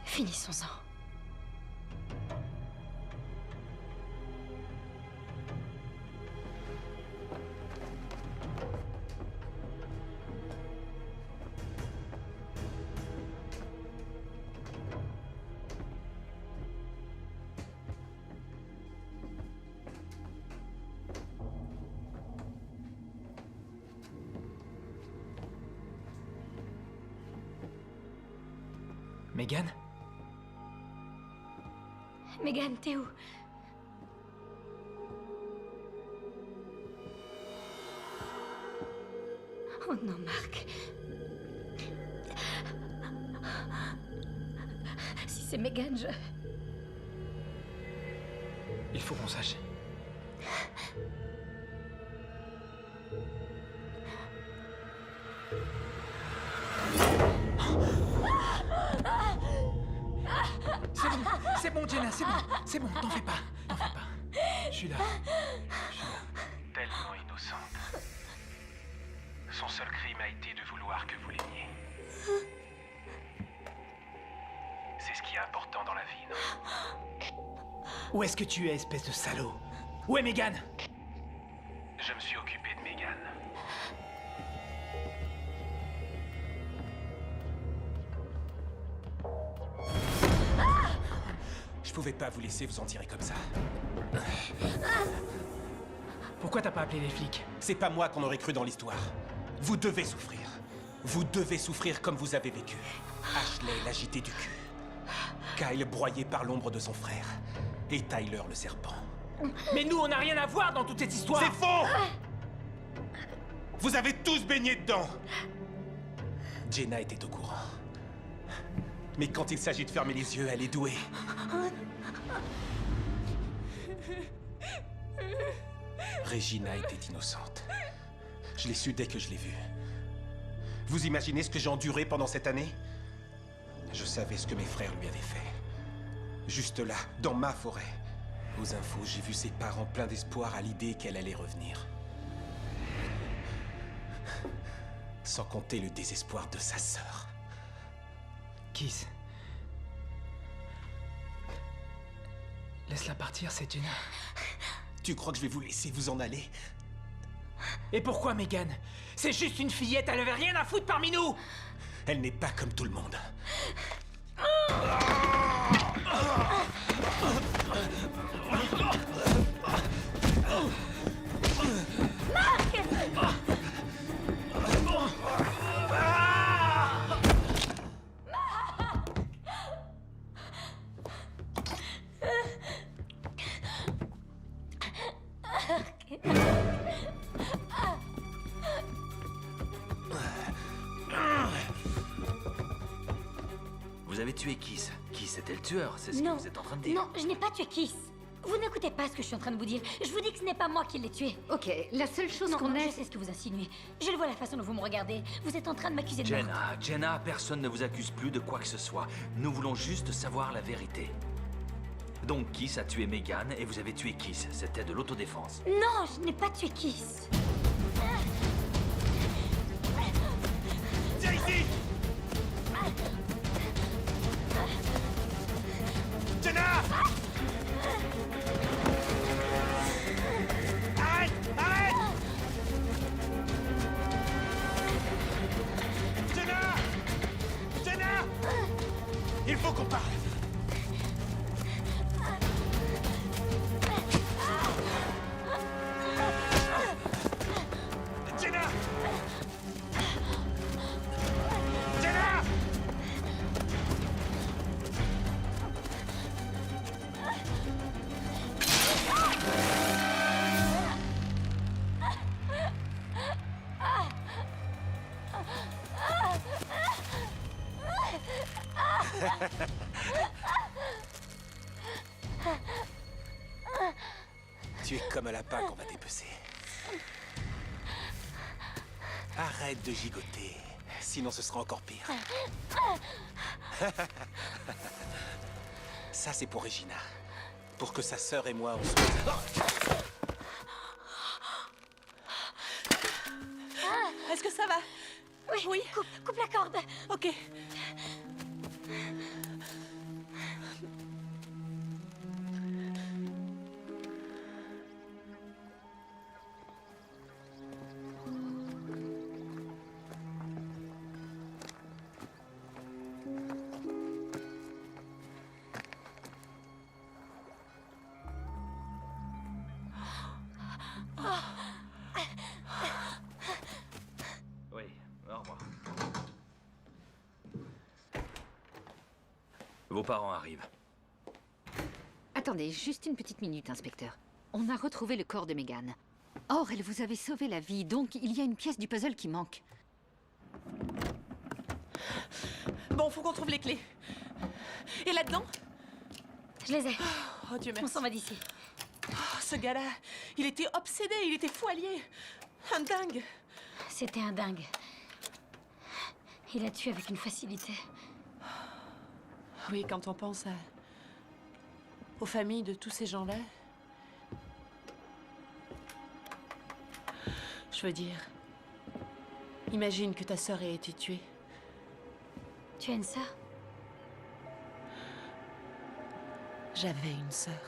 Finissons-en. Megan? Megan, t'es où? Oh non, Marc. Si c'est Megan, je... Il faut qu'on sache. C'est bon, Jenna, c'est bon, t'en fais pas. Je suis là. Tellement innocente. Son seul crime a été de vouloir que vous l'aimiez. C'est ce qui est important dans la vie, non? Où est-ce que tu es, espèce de salaud? Où est Megan? Je me suis occupé de Megan. Je pouvais pas vous laisser vous en tirer comme ça. Pourquoi t'as pas appelé les flics? C'est pas moi qu'on aurait cru dans l'histoire. Vous devez souffrir. Vous devez souffrir comme vous avez vécu. Ashley l'agité du cul. Kyle broyé par l'ombre de son frère. Et Tyler le serpent. Mais nous, on n'a rien à voir dans toute cette histoire! C'est faux! Vous avez tous baigné dedans! Jenna était au courant. Mais quand il s'agit de fermer les yeux, elle est douée. Regina était innocente. Je l'ai su dès que je l'ai vue. Vous imaginez ce que j'ai enduré pendant cette année? Je savais ce que mes frères lui avaient fait. Juste là, dans ma forêt. Aux infos, j'ai vu ses parents pleins d'espoir à l'idée qu'elle allait revenir. Sans compter le désespoir de sa sœur. Kiss. Laisse-la partir, c'est Jenna. Tu crois que je vais vous laisser vous en aller? Et pourquoi, Megan? C'est juste une fillette, elle avait rien à foutre parmi nous! Elle n'est pas comme tout le monde. Vous avez tué Kiss. Kiss était le tueur, c'est ce que Non. vous êtes en train de dire. Non, je n'ai pas tué Kiss. Vous n'écoutez pas ce que je suis en train de vous dire. Je vous dis que ce n'est pas moi qui l'ai tué. Ok, la seule chose qu'on Je ait... sais ce que vous insinuez. Je le vois la façon dont vous me regardez. Vous êtes en train de m'accuser de meurtre. Jenna, personne ne vous accuse plus de quoi que ce soit. Nous voulons juste savoir la vérité. Donc Kiss a tué Megan et vous avez tué Kiss. C'était de l'autodéfense. Non, je n'ai pas tué Kiss. Viens ici! Jenna! Arrête! Arrête! Jenna! Jenna! Il faut qu'on parle. Jenna! Jenna! Tu es comme un lapin qu'on va dépecer. Arrête de gigoter, sinon ce sera encore pire. Ça, c'est pour Regina. Pour que sa sœur et moi, on soit... Est-ce que ça va? Oui. Coupe la corde. Ok. Oui, au revoir. Vos parents arrivent. Attendez, juste une petite minute, inspecteur. On a retrouvé le corps de Megan. Or, elle vous avait sauvé la vie, donc il y a une pièce du puzzle qui manque. Bon, faut qu'on trouve les clés. Et là-dedans? Je les ai. Oh Dieu merci. On s'en va d'ici. Oh, ce gars-là, il était obsédé, il était fou allié. Un dingue. C'était un dingue. Il a tué avec une facilité. Oui, quand on pense aux familles de tous ces gens-là. Je veux dire, imagine que ta sœur ait été tuée. Tu as une sœur? J'avais une sœur.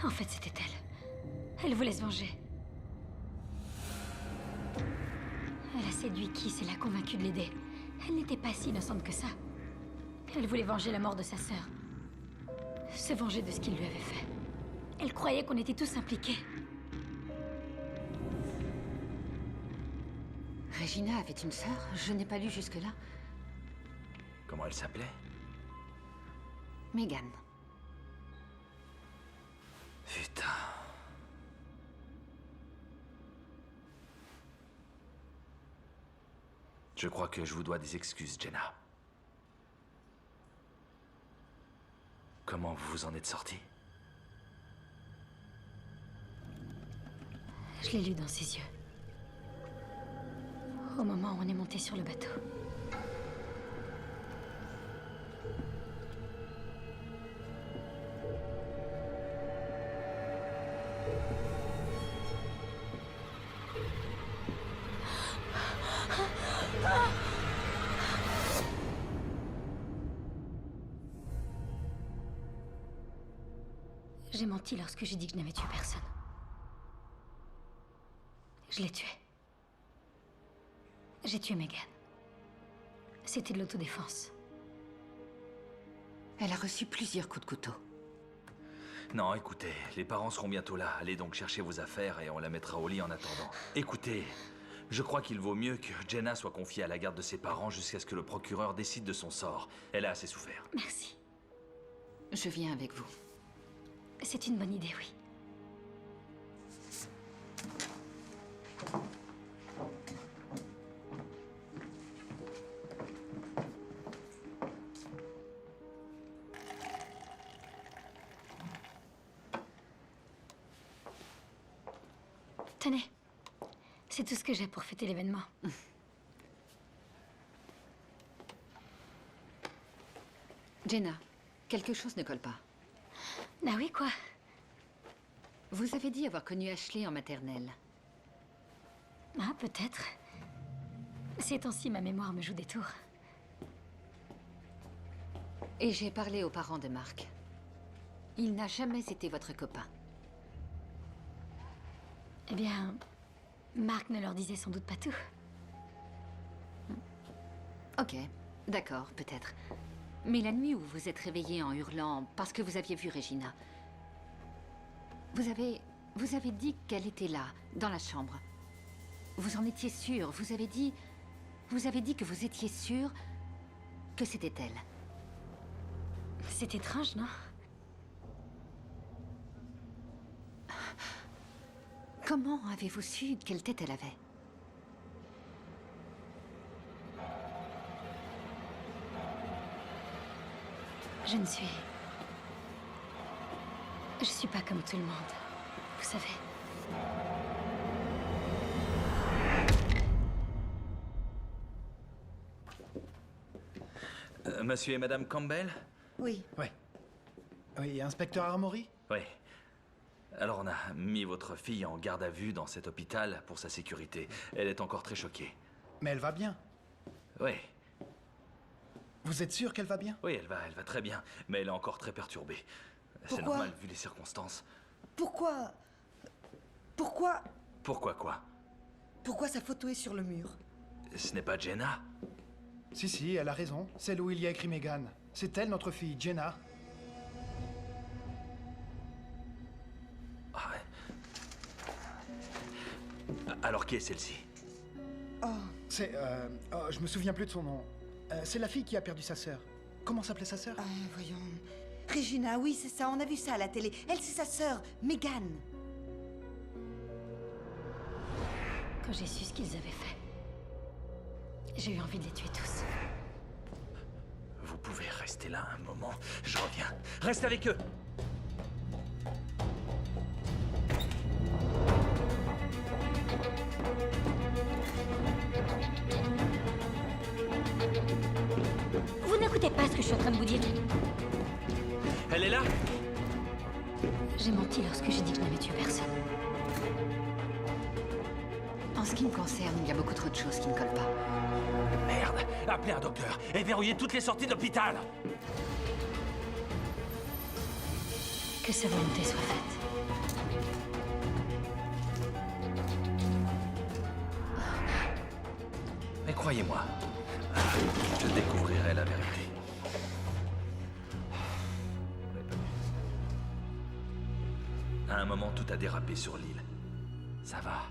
En fait, c'était elle. Elle voulait se venger. Elle a séduit Kiss et l'a convaincu de l'aider. Elle n'était pas si innocente que ça. Elle voulait venger la mort de sa sœur. Se venger de ce qu'il lui avait fait. Elle croyait qu'on était tous impliqués. Regina avait une sœur? Je n'ai pas lu jusque-là. Comment elle s'appelait? Megan. Putain. Je crois que je vous dois des excuses, Jenna. Comment vous vous en êtes sortie? Je l'ai lu dans ses yeux. Au moment où on est monté sur le bateau. J'ai menti lorsque j'ai dit que je n'avais tué personne. Je l'ai tué. J'ai tué Megan. C'était de l'autodéfense. Elle a reçu plusieurs coups de couteau. Non, écoutez, les parents seront bientôt là. Allez donc chercher vos affaires et on la mettra au lit en attendant. Écoutez, je crois qu'il vaut mieux que Jenna soit confiée à la garde de ses parents jusqu'à ce que le procureur décide de son sort. Elle a assez souffert. Merci. Je viens avec vous. C'est une bonne idée, oui. Tenez. C'est tout ce que j'ai pour fêter l'événement. Jenna, quelque chose ne colle pas. Ah oui, quoi? Vous avez dit avoir connu Ashley en maternelle. Ah, peut-être. Ces temps-ci, ma mémoire me joue des tours. Et j'ai parlé aux parents de Mark. Il n'a jamais été votre copain. Eh bien, Mark ne leur disait sans doute pas tout. Ok, d'accord, peut-être. Mais la nuit où vous vous êtes réveillé en hurlant parce que vous aviez vu Regina, vous avez dit qu'elle était là, dans la chambre. Vous en étiez sûr, vous avez dit que vous étiez sûr que c'était elle. C'est étrange, non? Comment avez-vous su quelle tête elle avait? Je suis pas comme tout le monde, vous savez. Monsieur et Madame Campbell? Oui. Ouais. Oui, inspecteur Armory? Oui. Alors on a mis votre fille en garde à vue dans cet hôpital pour sa sécurité. Elle est encore très choquée. Mais elle va bien. Oui. Vous êtes sûr qu'elle va bien? Oui, elle va très bien. Mais elle est encore très perturbée. C'est Pourquoi? normal vu les circonstances. Pourquoi Pourquoi quoi? Pourquoi sa photo est sur le mur? Ce n'est pas Jenna? Si, elle a raison. Celle où il y a écrit Megan. C'est elle, notre fille, Jenna. Ah ouais. Alors qui est celle-ci? Oh, c'est... je me souviens plus de son nom. C'est la fille qui a perdu sa sœur. Comment s'appelait sa sœur? Voyons... Regina, oui, c'est ça, on a vu ça à la télé. Elle, c'est sa sœur, Megan. Quand j'ai su ce qu'ils avaient fait, j'ai eu envie de les tuer tous. Vous pouvez rester là un moment. Je reviens. Reste avec eux! Vous n'écoutez pas ce que je suis en train de vous dire. Elle est là? J'ai menti lorsque j'ai dit que je n'avais tué personne. En ce qui me concerne, il y a beaucoup trop de choses qui ne collent pas. Merde! Appelez un docteur et verrouillez toutes les sorties d'hôpital! Que sa volonté soit faite. Mais croyez-moi, je découvrirai la vérité. À un moment, tout a dérapé sur l'île. Ça va.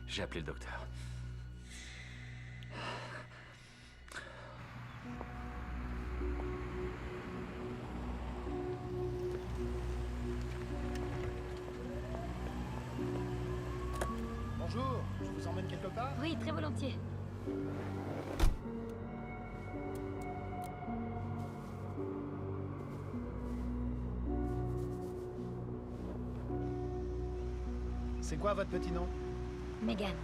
J'ai appelé le docteur. Bonjour, je vous emmène quelque part? Oui, très volontiers. C'est quoi votre petit nom? Megan.